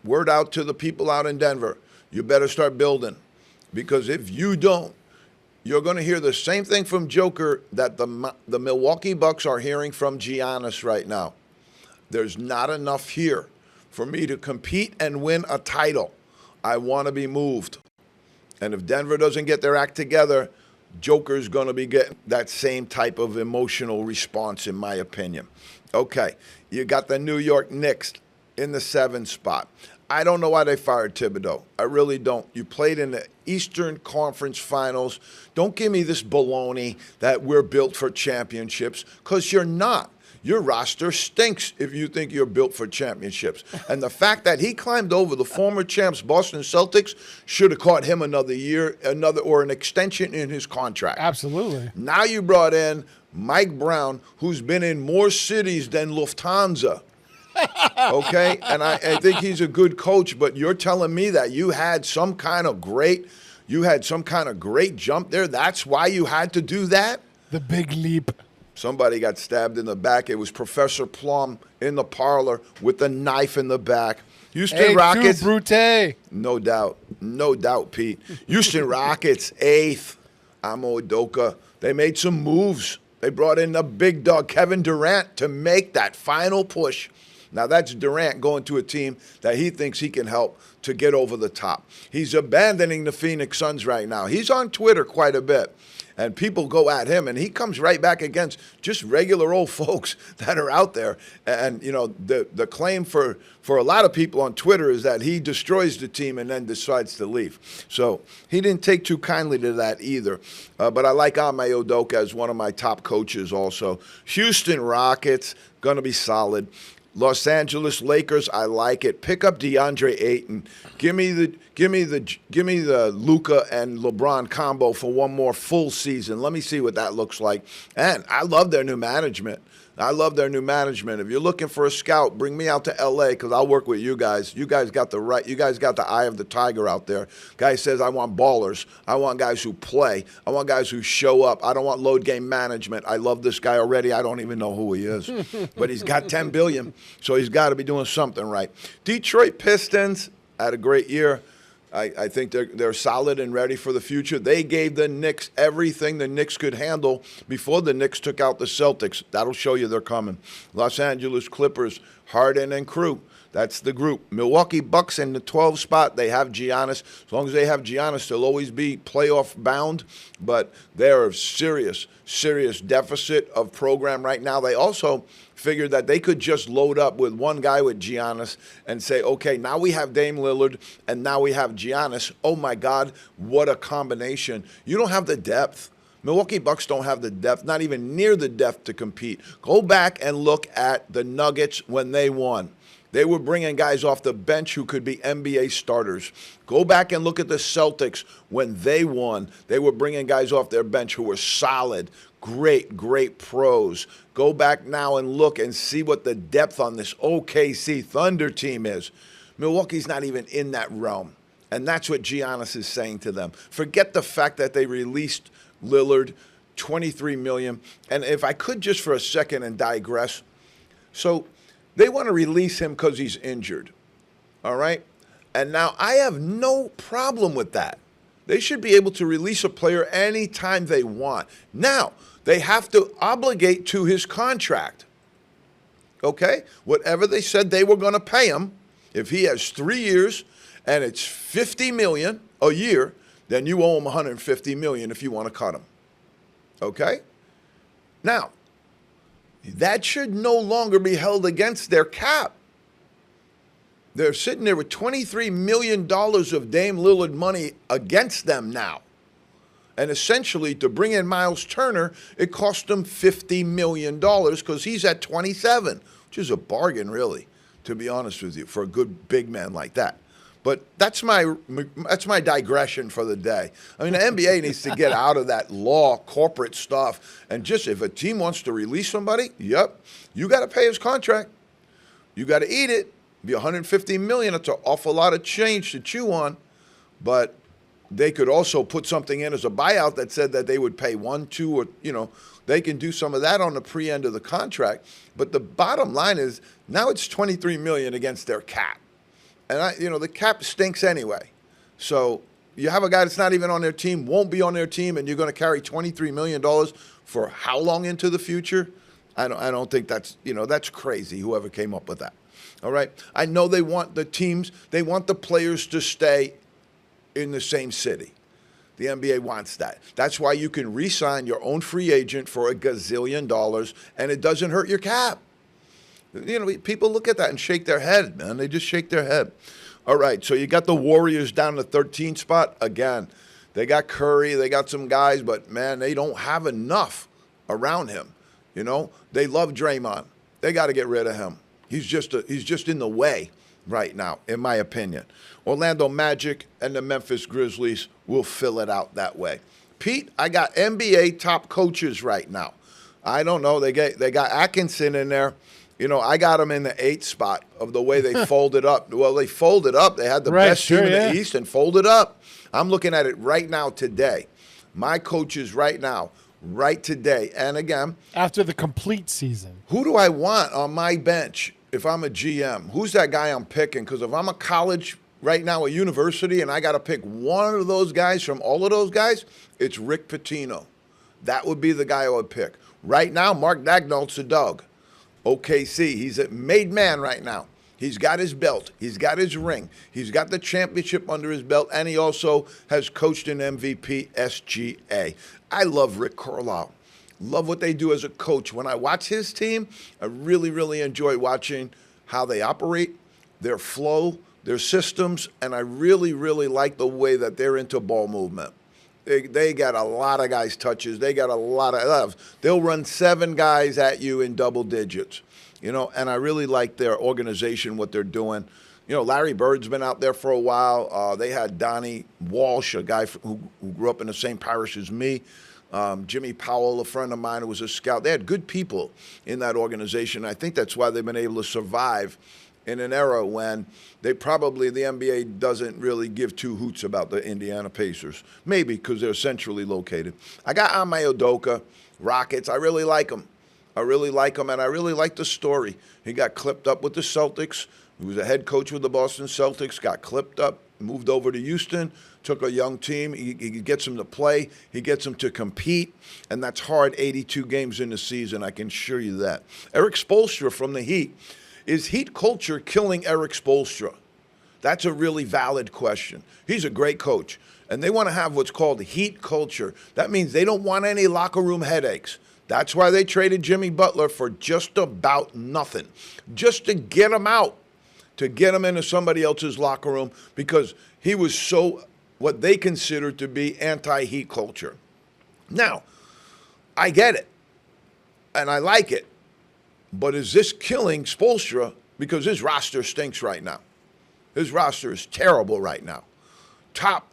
word out to the people out in Denver, you better start building, because if you don't, you're going to hear the same thing from Joker that the Milwaukee Bucks are hearing from Giannis right now. There's not enough here for me to compete and win a title. I want to be moved. And if Denver doesn't get their act together, Joker's going to be getting that same type of emotional response, in my opinion. Okay, you got the New York Knicks in the 7 spot. I don't know why they fired Thibodeau. I really don't. You played in the Eastern Conference Finals. Don't give me this baloney that we're built for championships, because you're not. Your roster stinks if you think you're built for championships. And the fact that he climbed over the former champs Boston Celtics should have caught him another year, or an extension in his contract. Absolutely. Now you brought in Mike Brown, who's been in more cities than Lufthansa. Okay? And I think he's a good coach, but you're telling me that you had some kind of great jump there? That's why you had to do that? The big leap. Somebody got stabbed in the back. It was Professor Plum in the parlor with the knife in the back. Houston Rockets. Brute. No doubt. No doubt, Pete. Houston Rockets, 8th. Amo Udoka. They made some moves. They brought in the big dog, Kevin Durant, to make that final push. Now, that's Durant going to a team that he thinks he can help to get over the top. He's abandoning the Phoenix Suns right now. He's on Twitter quite a bit. And people go at him, and he comes right back against just regular old folks that are out there. And, you know, the claim for a lot of people on Twitter is that he destroys the team and then decides to leave. So he didn't take too kindly to that either. But I like Ime Udoka as one of my top coaches also. Houston Rockets, going to be solid. Los Angeles Lakers, I like it. Pick up DeAndre Ayton. Give me the Luka and LeBron combo for one more full season. Let me see what that looks like. And I love their new management. If you're looking for a scout, bring me out to LA, because I'll work with you guys. You guys got the eye of the tiger out there. Guy says, I want ballers. I want guys who play. I want guys who show up. I don't want load game management. I love this guy already. I don't even know who he is. But he's got $10 billion, so he's got to be doing something right. Detroit Pistons had a great year. I think they're solid and ready for the future. They gave the Knicks everything the Knicks could handle before the Knicks took out the Celtics. That'll show you they're coming. Los Angeles Clippers, Harden and crew. That's the group. Milwaukee Bucks in the 12 spot. They have Giannis. As long as they have Giannis, they'll always be playoff bound. But they're a serious deficit of program right now. They also figured that they could just load up with one guy with Giannis and say, okay, now we have Dame Lillard and now we have Giannis. Oh, my God, what a combination. You don't have the depth. Milwaukee Bucks don't have the depth, not even near the depth to compete. Go back and look at the Nuggets when they won. They were bringing guys off the bench who could be NBA starters. Go back and look at the Celtics when they won. They were bringing guys off their bench who were solid, great pros. Go back now and look and see what the depth on this OKC Thunder team is. Milwaukee's not even in that realm. And that's what Giannis is saying to them. Forget the fact that they released Lillard, $23 million. And if I could just for a second and digress. So they want to release him because he's injured, all right? And now I have no problem with that. They should be able to release a player anytime they want. Now, they have to obligate to his contract, okay? Whatever they said they were going to pay him, if he has 3 years and it's $50 million a year, then you owe him $150 million if you want to cut him, okay? Now, that should no longer be held against their cap. They're sitting there with $23 million of Dame Lillard money against them now. And essentially, to bring in Miles Turner, it cost them $50 million because he's at 27, which is a bargain, really, to be honest with you, for a good big man like that. But that's my digression for the day. I mean, the NBA needs to get out of that law, corporate stuff, and just if a team wants to release somebody, yep, you got to pay his contract. You got to eat it. Be $150 million. It's an awful lot of change to chew on, but they could also put something in as a buyout that said that they would pay 1, 2, or they can do some of that on the pre-end of the contract. But the bottom line is now it's $23 million against their cap. And the cap stinks anyway. So you have a guy that's not even on their team, won't be on their team, and you're going to carry $23 million for how long into the future? I don't think that's crazy, whoever came up with that. All right? I know they want the players to stay in the same city. The NBA wants that. That's why you can re-sign your own free agent for $1 gazillion, and it doesn't hurt your cap. People look at that and shake their head, man. They just shake their head. All right, so you got the Warriors down the 13th spot. Again, they got Curry, they got some guys, but, man, they don't have enough around him. They love Draymond. They got to get rid of him. He's just in the way right now, in my opinion. Orlando Magic and the Memphis Grizzlies will fill it out that way. Pete, I got NBA top coaches right now. I don't know. They got Atkinson in there. I got them in the 8th spot of the way they folded up. Well, they folded up. They had the best team in the East and folded up. I'm looking at it right now today. My coaches right now, right today. And again, after the complete season, who do I want on my bench if I'm a GM? Who's that guy I'm picking? Because if I'm a college right now, a university, and I got to pick one of those guys from all of those guys, it's Rick Pitino. That would be the guy I would pick. Right now, Mark Dagnall's a dog. OKC, he's a made man right now. He's got his belt. He's got his ring. He's got the championship under his belt, and he also has coached an MVP SGA. I love Rick Carlisle. Love what they do as a coach. When I watch his team, I really, really enjoy watching how they operate, their flow, their systems, and I really, really like the way that they're into ball movement. They got a lot of guys touches. They got a lot of they'll run 7 guys at you in double digits, and I really like their organization, what they're doing. Larry Bird's been out there for a while. They had Donnie Walsh, a guy who grew up in the same parish as me. Jimmy Powell, a friend of mine who was a scout. They had good people in that organization. I think that's why they've been able to survive in an era when the NBA doesn't really give 2 hoots about the Indiana Pacers. Maybe because they're centrally located. I got Ime Udoka, Rockets. I really like him. And I really like the story. He got clipped up with the Celtics. He was a head coach with the Boston Celtics, got clipped up, moved over to Houston, took a young team. He gets them to play. He gets them to compete, and that's hard 82 games in the season, I can assure you that. Eric Spoelstra from the Heat. Is Heat culture killing Eric Spoelstra? That's a really valid question. He's a great coach, and they want to have what's called Heat culture. That means they don't want any locker room headaches. That's why they traded Jimmy Butler for just about nothing, just to get him out, to get him into somebody else's locker room, because he was so what they consider to be anti-Heat culture. Now, I get it, and I like it. But is this killing Spoelstra? Because his roster stinks right now. His roster is terrible right now.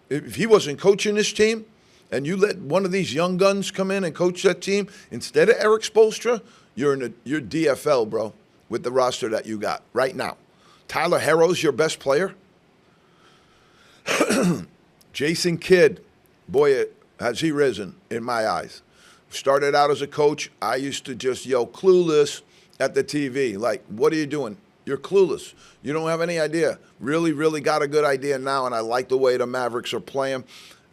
If he wasn't coaching this team and you let one of these young guns come in and coach that team instead of Eric Spoelstra, you're DFL, bro, with the roster that you got right now. Tyler Herro's your best player. Jason Kidd, boy, has he risen in my eyes. Started out as a coach. I used to just yell clueless at the TV. Like, what are you doing? You're clueless. You don't have any idea. Really, really got a good idea now, and I like the way the Mavericks are playing.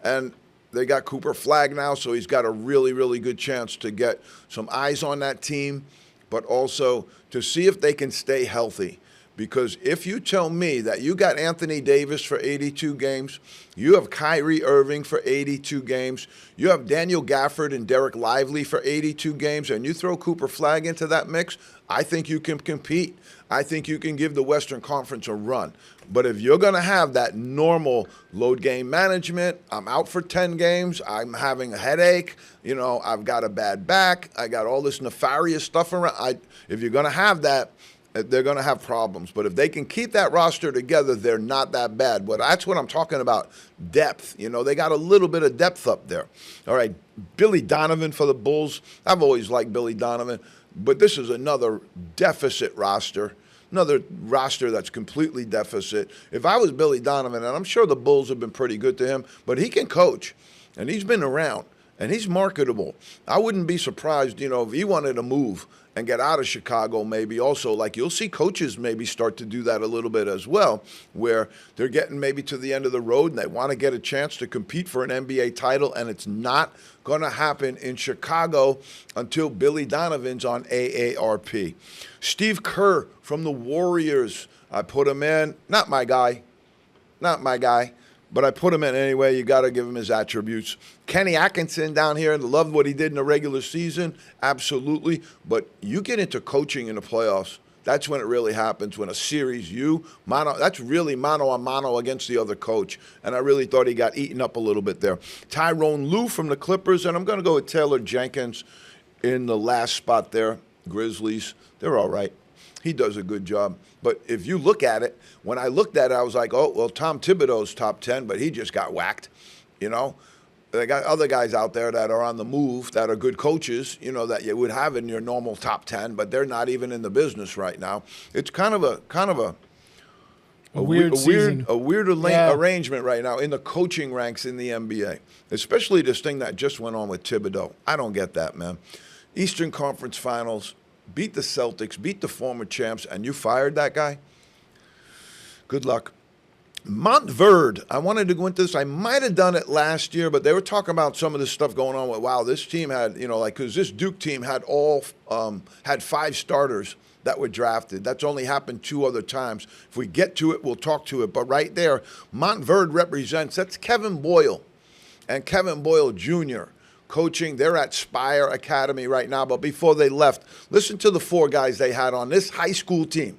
And they got Cooper Flagg now, so he's got a really, really good chance to get some eyes on that team. but also to see if they can stay healthy. Because if you tell me that you got Anthony Davis for 82 games, you have Kyrie Irving for 82 games, you have Daniel Gafford and Derek Lively for 82 games, and you throw Cooper Flagg into that mix, I think you can compete. I think you can give the Western Conference a run. But if you're going to have that normal load game management, I'm out for 10 games, I'm having a headache, I've got a bad back, I got all this nefarious stuff around. If you're going to have that, they're going to have problems. But if they can keep that roster together, they're not that bad. But that's what I'm talking about, depth. They got a little bit of depth up there. All right, Billy Donovan for the Bulls. I've always liked Billy Donovan. But this is another deficit roster, another roster that's completely deficit. If I was Billy Donovan, and I'm sure the Bulls have been pretty good to him, but he can coach, and he's been around, and he's marketable. I wouldn't be surprised, if he wanted to move and get out of Chicago maybe also. Like you'll see coaches maybe start to do that a little bit as well, where they're getting maybe to the end of the road and they want to get a chance to compete for an NBA title, and it's not going to happen in Chicago until Billy Donovan's on AARP. Steve Kerr from the Warriors, I put him in. Not my guy, but I put him in anyway. You got to give him his attributes. Kenny Atkinson down here, loved what he did in the regular season, absolutely. But you get into coaching in the playoffs, that's when it really happens. When a series, that's really mano a mano against the other coach. And I really thought he got eaten up a little bit there. Tyrone Lue from the Clippers, and I'm going to go with Taylor Jenkins in the last spot there. Grizzlies, they're all right. He does a good job. But if you look at it, when I looked at it, I was like, oh, well, Tom Thibodeau's top 10, but he just got whacked. They got other guys out there that are on the move, that are good coaches, that you would have in your normal top 10, but they're not even in the business right now. It's kind of a weird arrangement right now in the coaching ranks in the NBA, especially this thing that just went on with Thibodeau. I don't get that, man. Eastern Conference Finals, beat the Celtics, beat the former champs, and you fired that guy? Good luck. Montverde, I wanted to go into this. I might have done it last year, but they were talking about some of this stuff going on with, wow, this team had, because this Duke team had had 5 starters that were drafted. That's only happened 2 other times. If we get to it, we'll talk to it. But right there, Montverde represents, that's Kevin Boyle and Kevin Boyle Jr., coaching. They're at Spire Academy right now. But before they left, listen to the 4 guys they had on this high school team.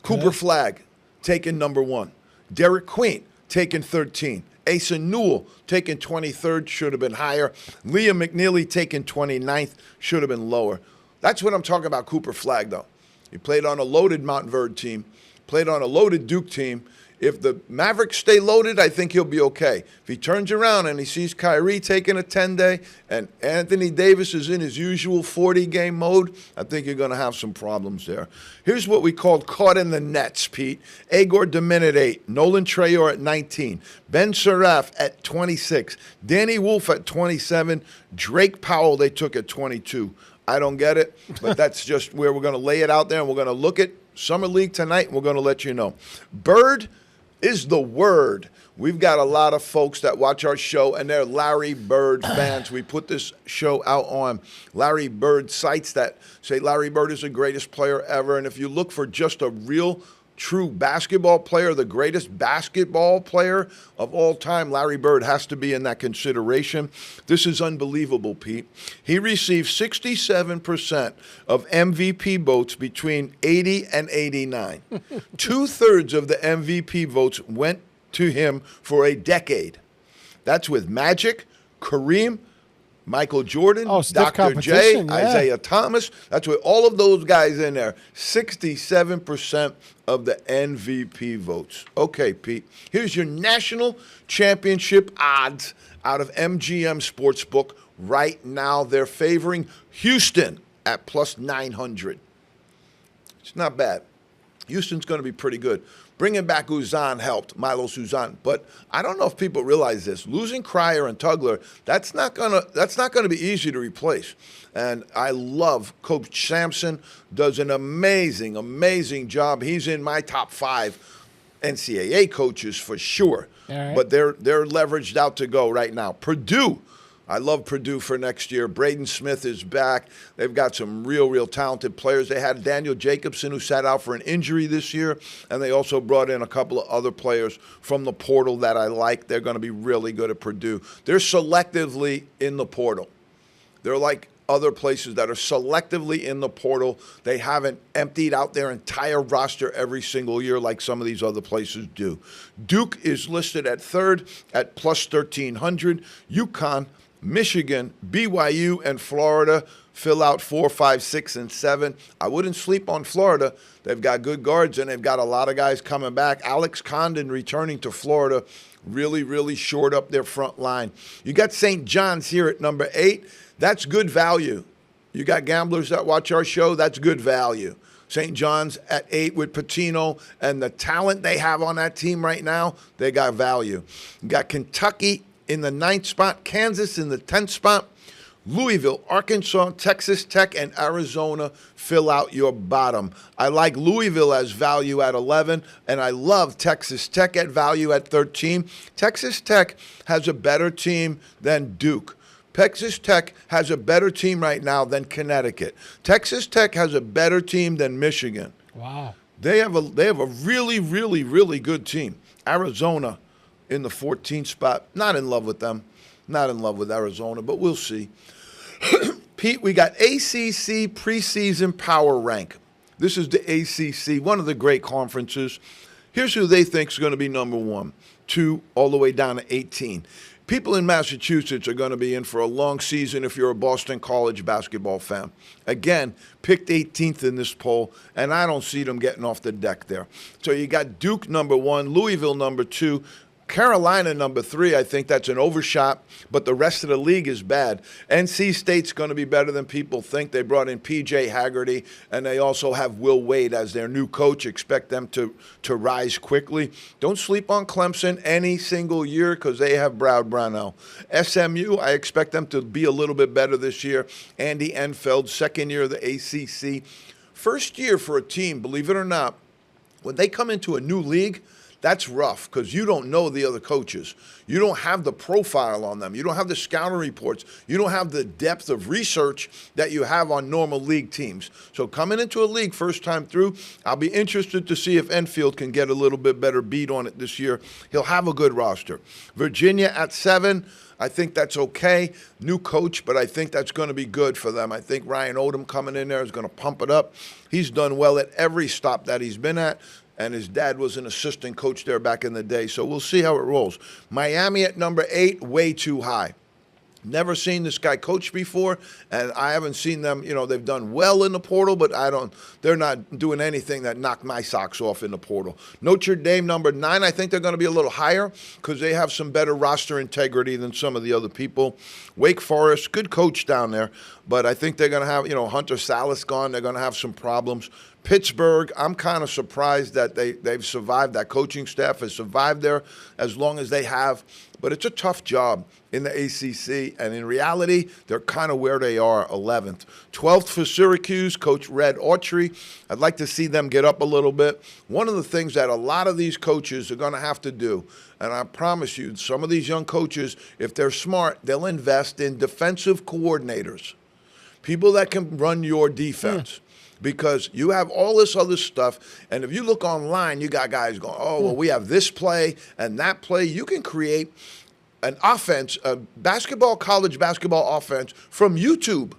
Cooper Flagg, taken number 1. Derek Queen, taken 13. Asa Newell, taken 23rd, should have been higher. Liam McNeely, taken 29th, should have been lower. That's what I'm talking about Cooper Flagg, though. He played on a loaded Montverde team, played on a loaded Duke team. If the Mavericks stay loaded, I think he'll be okay. If he turns around and he sees Kyrie taking a 10-day and Anthony Davis is in his usual 40-game mode, I think you're going to have some problems there. Here's what we called caught in the nets, Pete. Agor Domin at 8, Nolan Trayor at 19, Ben Surratt at 26, Danny Wolf at 27, Drake Powell they took at 22. I don't get it, but that's just where we're going to lay it out there, and we're going to look at Summer League tonight, and we're going to let you know. Bird is the word. We've got a lot of folks that watch our show, and they're Larry Bird fans. We put this show out on Larry Bird sites that say Larry Bird is the greatest player ever. And if you look for just a real, true basketball player, the greatest basketball player of all time, Larry Bird has to be in that consideration. This is unbelievable, Pete. He received 67% of MVP votes between 80 and 89. 2/3 of the MVP votes went to him for a decade. That's with Magic, Kareem, Michael Jordan, Dr. J, Isaiah Thomas. That's with all of those guys in there. 67% of the MVP votes. Okay, Pete. Here's your national championship odds out of MGM Sportsbook. Right now, they're favoring Houston at plus 900. It's not bad. Houston's going to be pretty good. Bringing back Uzan helped, Milos Uzan. But I don't know if people realize this. Losing Cryer and Tugler, that's not gonna be easy to replace. And I love Coach Sampson, does an amazing, amazing job. He's in my top 5 NCAA coaches for sure. All right. But they're leveraged out to go right now. Purdue, I love Purdue for next year. Braden Smith is back. They've got some real talented players. They had Daniel Jacobson, who sat out for an injury this year, and they also brought in a couple of other players from the portal that I like. They're going to be really good at Purdue. They're selectively in the portal. They're like other places that are selectively in the portal. They haven't emptied out their entire roster every single year like some of these other places do. Duke is listed at third at plus 1,300. UConn, Michigan, BYU, and Florida fill out 4, 5, 6, and 7. I wouldn't sleep on Florida. They've got good guards, and they've got a lot of guys coming back. Alex Condon returning to Florida really shored up their front line. You got St. John's here at number 8. That's good value. You got gamblers that watch our show, that's good value. St. John's at 8 with Patino, and the talent they have on that team right now, they got value. You got Kentucky in the 9th spot, Kansas in the 10th spot, Louisville, Arkansas, Texas Tech, and Arizona fill out your bottom. I like Louisville as value at 11, and I love Texas Tech at value at 13. Texas Tech has a better team than Duke. Texas Tech has a better team right now than Connecticut. Texas Tech has a better team than Michigan. Wow. They have a really good team. Arizona in the 14th spot. Not in love with them. Not in love with Arizona, but we'll see. Pete, we got ACC preseason power rank. This is the ACC, one of the great conferences. Here's who they think is going to be number 1, 2, all the way down to 18. People in Massachusetts are going to be in for a long season if you're a Boston College basketball fan. Again, picked 18th in this poll, and I don't see them getting off the deck there. So you got Duke number 1, Louisville number 2, Carolina number 3. I think that's an overshot, but the rest of the league is bad. NC State's going to be better than people think. They brought in P.J. Haggerty, and they also have Will Wade as their new coach. Expect them to rise quickly. Don't sleep on Clemson any single year because they have Brad Brownell. SMU, I expect them to be a little bit better this year. Andy Enfeld, second year of the ACC. First year for a team, believe it or not, when they come into a new league, that's rough because you don't know the other coaches. You don't have the profile on them. You don't have the scouting reports. You don't have the depth of research that you have on normal league teams. So coming into a league first time through, I'll be interested to see if Enfield can get a little bit better beat on it this year. He'll have a good roster. Virginia at 7. I think that's okay. New coach, but I think that's going to be good for them. I think Ryan Odom coming in there is going to pump it up. He's done well at every stop that he's been at. And his dad was an assistant coach there back in the day. So we'll see how it rolls. Miami at number 8, way too high. Never seen this guy coach before, and I haven't seen them. They've done well in the portal, but they're not doing anything that knocked my socks off in the portal. Notre Dame, number 9, I think they're going to be a little higher because they have some better roster integrity than some of the other people. Wake Forest, good coach down there, but I think they're going to have, Hunter Salas gone. They're going to have some problems. Pittsburgh, I'm kind of surprised that they've survived. That coaching staff has survived there as long as they have. But it's a tough job in the ACC, and in reality, they're kind of where they are, 11th. 12th for Syracuse, Coach Red Autry. I'd like to see them get up a little bit. One of the things that a lot of these coaches are going to have to do, and I promise you, some of these young coaches, if they're smart, they'll invest in defensive coordinators, people that can run your defense. Because you have all this other stuff, and if you look online, you got guys going, oh, well, we have this play and that play. You can create an offense, a college basketball offense from YouTube.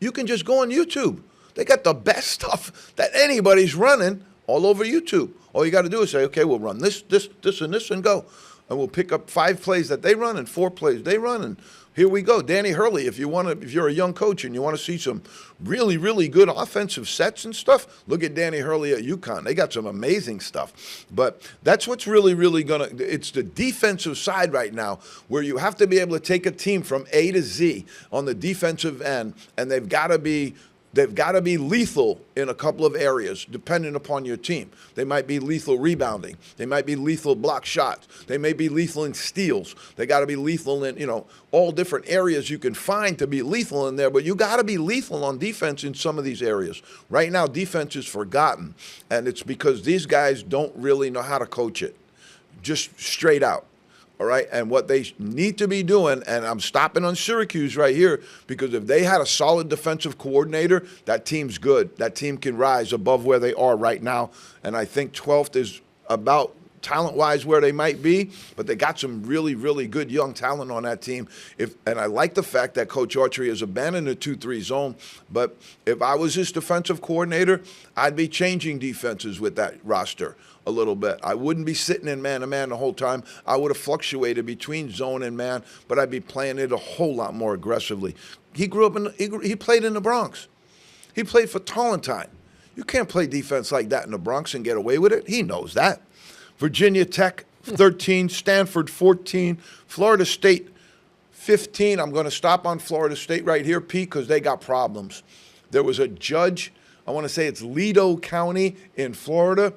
You can just go on YouTube. They got the best stuff that anybody's running all over YouTube. All you got to do is say, okay, we'll run this, and this, and go. And we'll pick up 5 plays that they run and 4 plays they run, and here we go. Danny Hurley, if you're a young coach and you want to see some really good offensive sets and stuff, look at Danny Hurley at UConn. They got some amazing stuff. But that's what's really going to – it's the defensive side right now where you have to be able to take a team from A to Z on the defensive end, and they've got to be lethal in a couple of areas, depending upon your team. They might be lethal rebounding. They might be lethal block shots. They may be lethal in steals. They got to be lethal in, all different areas you can find to be lethal in there, but you got to be lethal on defense in some of these areas. Right now, defense is forgotten, and it's because these guys don't really know how to coach it, just straight out. All right, and what they need to be doing, and I'm stopping on Syracuse right here, because if they had a solid defensive coordinator, that team's good. That team can rise above where they are right now, and I think 12th is about talent-wise where they might be, but they got some really, really good young talent on that team. And I like the fact that Coach Autry has abandoned the 2-3 zone, but if I was his defensive coordinator, I'd be changing defenses with that roster a little bit. I wouldn't be sitting in man-to-man the whole time. I would have fluctuated between zone and man, but I'd be playing it a whole lot more aggressively. He grew up he played in the Bronx. He played for Tallentine. You can't play defense like that in the Bronx and get away with it. He knows that. Virginia Tech, 13, Stanford, 14, Florida State, 15. I'm going to stop on Florida State right here, Pete, because they got problems. There was a judge, I want to say it's Lido County in Florida,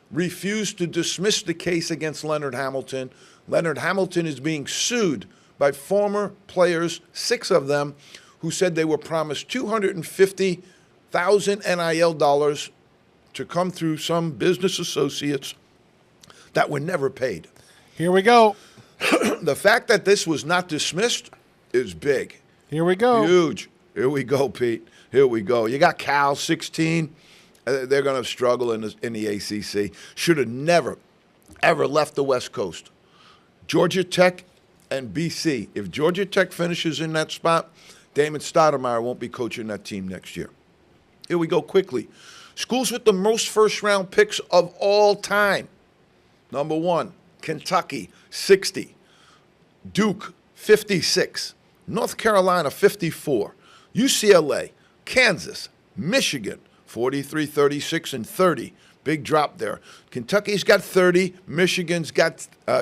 refused to dismiss the case against Leonard Hamilton. Leonard Hamilton is being sued by former players, 6 of them, who said they were promised $250,000 NIL dollars to come through some business associates that were never paid. Here we go. The fact that this was not dismissed is big. Here we go. Huge. Here we go, Pete. Here we go. You got Cal, 16. They're going to struggle in the ACC. Should have never, ever left the West Coast. Georgia Tech and BC. If Georgia Tech finishes in that spot, Damon Stoudemire won't be coaching that team next year. Here we go quickly. Schools with the most first-round picks of all time. Number 1, Kentucky, 60. Duke, 56. North Carolina, 54. UCLA, Kansas, Michigan, 43, 36, and 30. Big drop there. Kentucky's got 30.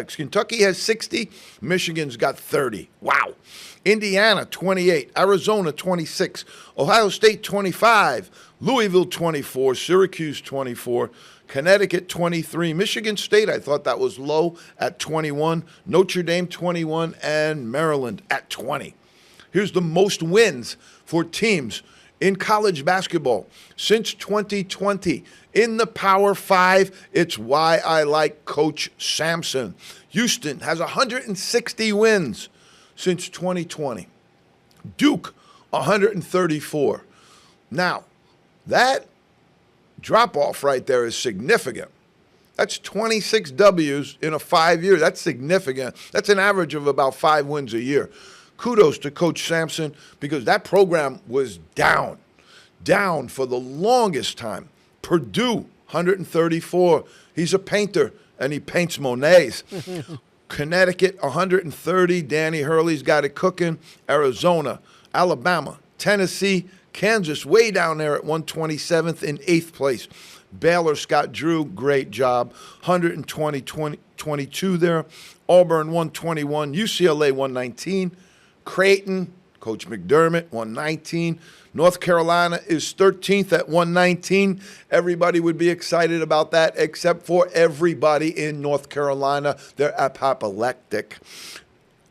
Kentucky has 60. Michigan's got 30. Wow. Indiana, 28. Arizona, 26. Ohio State, 25. Louisville, 24. Syracuse, 24. Connecticut, 23. Michigan State, I thought that was low at 21. Notre Dame, 21. And Maryland at 20. Here's the most wins for teams in college basketball since 2020. In the Power 5, it's why I like Coach Sampson. Houston has 160 wins since 2020. Duke, 134. Now, that drop-off right there is significant. That's 26 W's in a 5-year. That's significant. That's an average of about 5 wins a year. Kudos to Coach Sampson, because that program was down for the longest time. Purdue, 134. He's a painter, and he paints Monets. Connecticut, 130. Danny Hurley's got it cooking. Arizona, Alabama, Tennessee, Kansas, way down there at 127th in 8th place. Baylor, Scott Drew, great job. 22 there. Auburn, 121. UCLA, 119. Creighton, Coach McDermott, 119. North Carolina is 13th at 119. Everybody would be excited about that, except for everybody in North Carolina. They're apoplectic.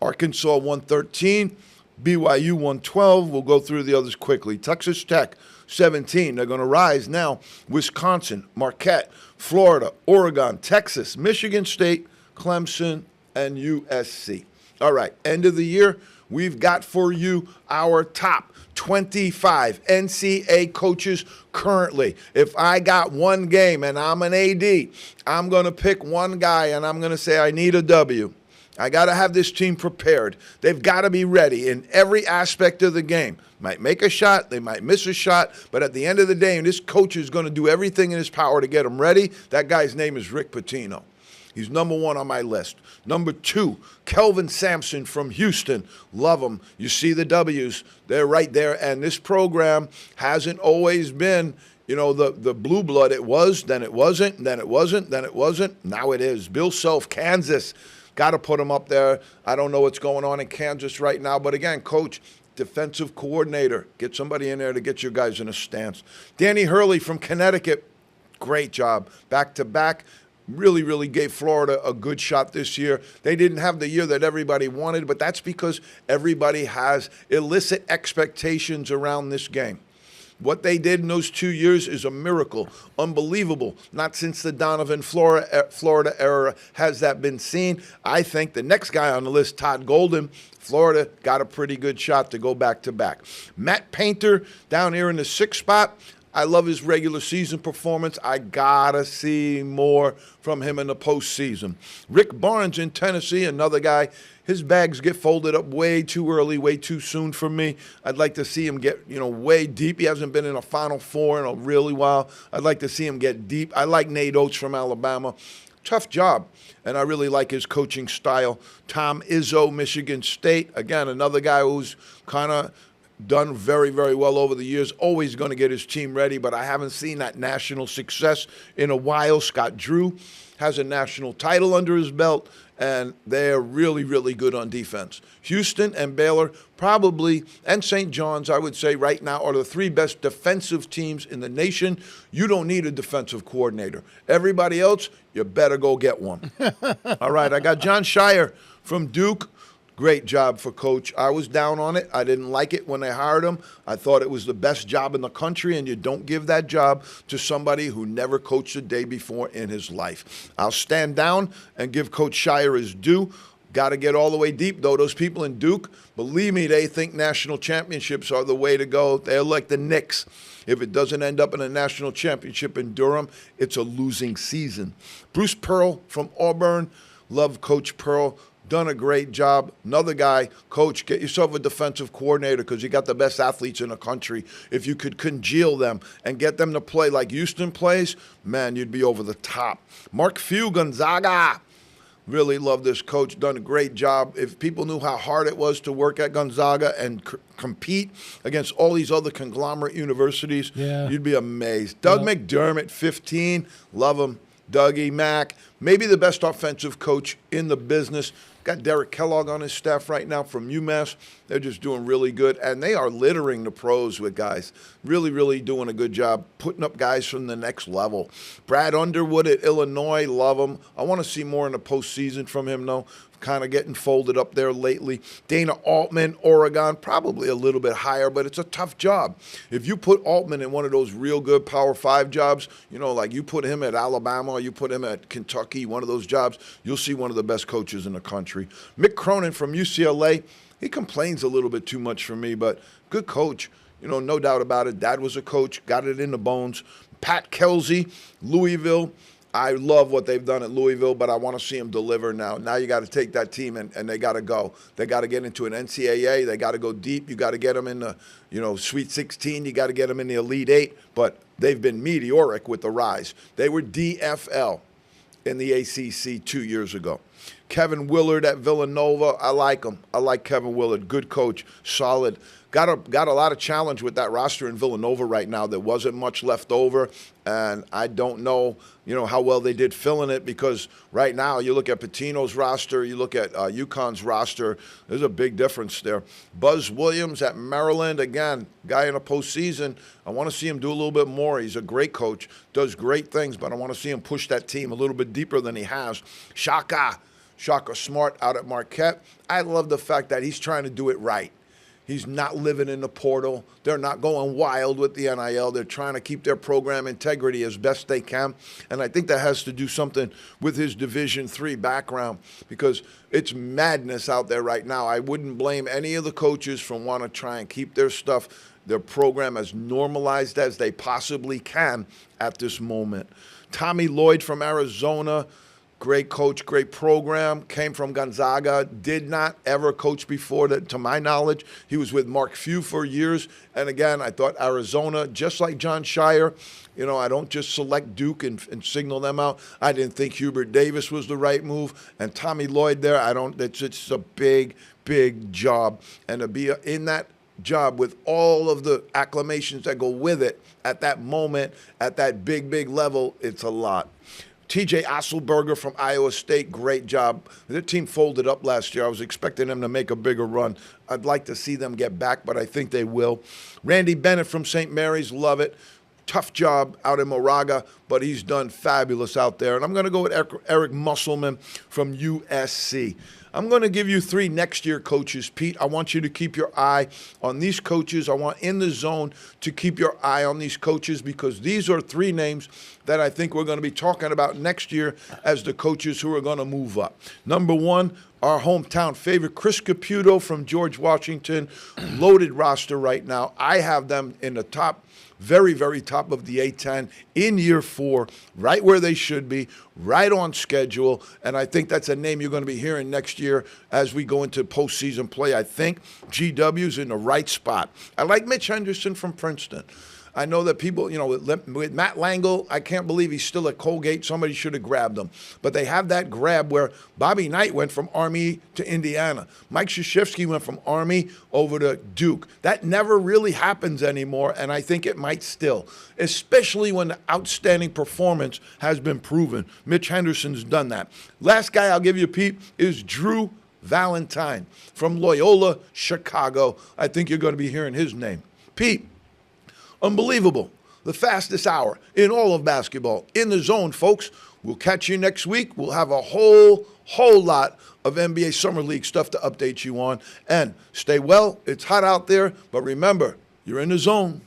Arkansas, 113. BYU, 112. We'll go through the others quickly. Texas Tech, 17. They're going to rise now. Wisconsin, Marquette, Florida, Oregon, Texas, Michigan State, Clemson, and USC. All right, end of the year. We've got for you our top 25 NCAA coaches currently. If I got one game and I'm an AD, I'm going to pick one guy and I'm going to say I need a W. I got to have this team prepared. They've got to be ready in every aspect of the game. Might make a shot, they might miss a shot, but at the end of the day, this coach is going to do everything in his power to get them ready. That guy's name is Rick Pitino. He's number 1 on my list. Number 2, Kelvin Sampson from Houston. Love him. You see the W's. They're right there. And this program hasn't always been, the blue blood. It was, then it wasn't, then it wasn't, then it wasn't. Now it is. Bill Self, Kansas. Got to put him up there. I don't know what's going on in Kansas right now. But again, coach, defensive coordinator. Get somebody in there to get your guys in a stance. Danny Hurley from Connecticut. Great job. Back-to-back. Really, really gave Florida a good shot this year. They didn't have the year that everybody wanted, but that's because everybody has illicit expectations around this game. What they did in those 2 years is a miracle, unbelievable. Not since the Donovan, Florida era has that been seen. I think the next guy on the list, Todd Golden, Florida got a pretty good shot to go back-to-back. Matt Painter down here in the 6th spot. I love his regular season performance. I gotta see more from him in the postseason. Rick Barnes in Tennessee, another guy. His bags get folded up way too early, way too soon for me. I'd like to see him get, way deep. He hasn't been in a Final Four in a really while. I'd like to see him get deep. I like Nate Oates from Alabama. Tough job, and I really like his coaching style. Tom Izzo, Michigan State. Again, another guy who's kind of done very, very well over the years. Always going to get his team ready, but I haven't seen that national success in a while. Scott Drew has a national title under his belt, and they're really, really good on defense. Houston and Baylor probably, and St. John's, I would say right now, are the 3 best defensive teams in the nation. You don't need a defensive coordinator. Everybody else, you better go get one. All right, I got John Shire from Duke. Great job for Coach. I was down on it. I didn't like it when they hired him. I thought it was the best job in the country, and you don't give that job to somebody who never coached a day before in his life. I'll stand down and give Coach Shire his due. Got to get all the way deep, though. Those people in Duke, believe me, they think national championships are the way to go. They're like the Knicks. If it doesn't end up in a national championship in Durham, it's a losing season. Bruce Pearl from Auburn. Love Coach Pearl. Done a great job. Another guy, Coach, get yourself a defensive coordinator because you got the best athletes in the country. If you could congeal them and get them to play like Houston plays, man, you'd be over the top. Mark Few, Gonzaga. Really love this coach. Done a great job. If people knew how hard it was to work at Gonzaga and compete against all these other conglomerate universities, you'd be amazed. Doug McDermott, 15. Love him. Dougie Mack, maybe the best offensive coach in the business. Got Derek Kellogg on his staff right now from UMass. They're just doing really good, and they are littering the pros with guys. Really, really doing a good job putting up guys from the next level. Brad Underwood at Illinois, love him. I want to see more in the postseason from him, though. Kind of getting folded up there lately. Dana Altman, Oregon, probably a little bit higher, but it's a tough job. If you put Altman in one of those real good Power 5 jobs, like you put him at Alabama or you put him at Kentucky, one of those jobs, you'll see one of the best coaches in the country. Mick Cronin from UCLA, he complains a little bit too much for me, but good coach. No doubt about it. Dad was a coach, got it in the bones. Pat Kelsey, Louisville. I love what they've done at Louisville, but I want to see them deliver now. Now you got to take that team and they got to go. They got to get into an NCAA. They got to go deep. You got to get them in the Sweet 16. You got to get them in the Elite 8. But they've been meteoric with the rise. They were DFL in the ACC 2 years ago. Kevin Willard at Villanova. I like him. I like Kevin Willard. Good coach. Solid. Got a lot of challenge with that roster in Villanova right now. There wasn't much left over, and I don't know, how well they did filling it because right now you look at Pitino's roster, you look at UConn's roster, there's a big difference there. Buzz Williams at Maryland, again, guy in a postseason. I want to see him do a little bit more. He's a great coach, does great things, but I want to see him push that team a little bit deeper than he has. Shaka Smart out at Marquette. I love the fact that he's trying to do it right. He's not living in the portal. They're not going wild with the NIL. They're trying to keep their program integrity as best they can. And I think that has to do something with his Division III background because it's madness out there right now. I wouldn't blame any of the coaches for wanting to try and keep their program as normalized as they possibly can at this moment. Tommy Lloyd from Arizona. Great coach, great program, came from Gonzaga, did not ever coach before that, to my knowledge. He was with Mark Few for years. And again, I thought Arizona, just like John Shire, I don't just select Duke and signal them out. I didn't think Hubert Davis was the right move. And Tommy Lloyd there, it's a big, big job. And to be in that job with all of the acclamations that go with it at that moment, at that big, big level, it's a lot. TJ Osselberger from Iowa State, great job. Their team folded up last year. I was expecting them to make a bigger run. I'd like to see them get back, but I think they will. Randy Bennett from St. Mary's, love it. tough job out in Moraga, but he's done fabulous out there. And I'm going to go with Eric Musselman from USC. I'm going to give you 3 next-year coaches, Pete. I want you to keep your eye on these coaches. I want In the Zone to keep your eye on these coaches because these are 3 names that I think we're going to be talking about next year as the coaches who are going to move up. Number 1, our hometown favorite, Chris Caputo from George Washington. Loaded roster right now. I have them in the top, very, very top of the A-10 in year 4, right where they should be, right on schedule. And I think that's a name you're going to be hearing next year as we go into postseason play. I think GW's in the right spot. I like Mitch Henderson from Princeton. I know that people, with Matt Langle, I can't believe he's still at Colgate. Somebody should have grabbed him. But they have that grab where Bobby Knight went from Army to Indiana. Mike Krzyzewski went from Army over to Duke. That never really happens anymore, and I think it might still, especially when the outstanding performance has been proven. Mitch Henderson's done that. Last guy I'll give you, Pete, is Drew Valentine from Loyola, Chicago. I think you're going to be hearing his name. Pete. Unbelievable. The fastest hour in all of basketball. In the Zone, folks. We'll catch you next week. We'll have a whole lot of NBA Summer League stuff to update you on. And stay well. It's hot out there. But remember, you're in the zone.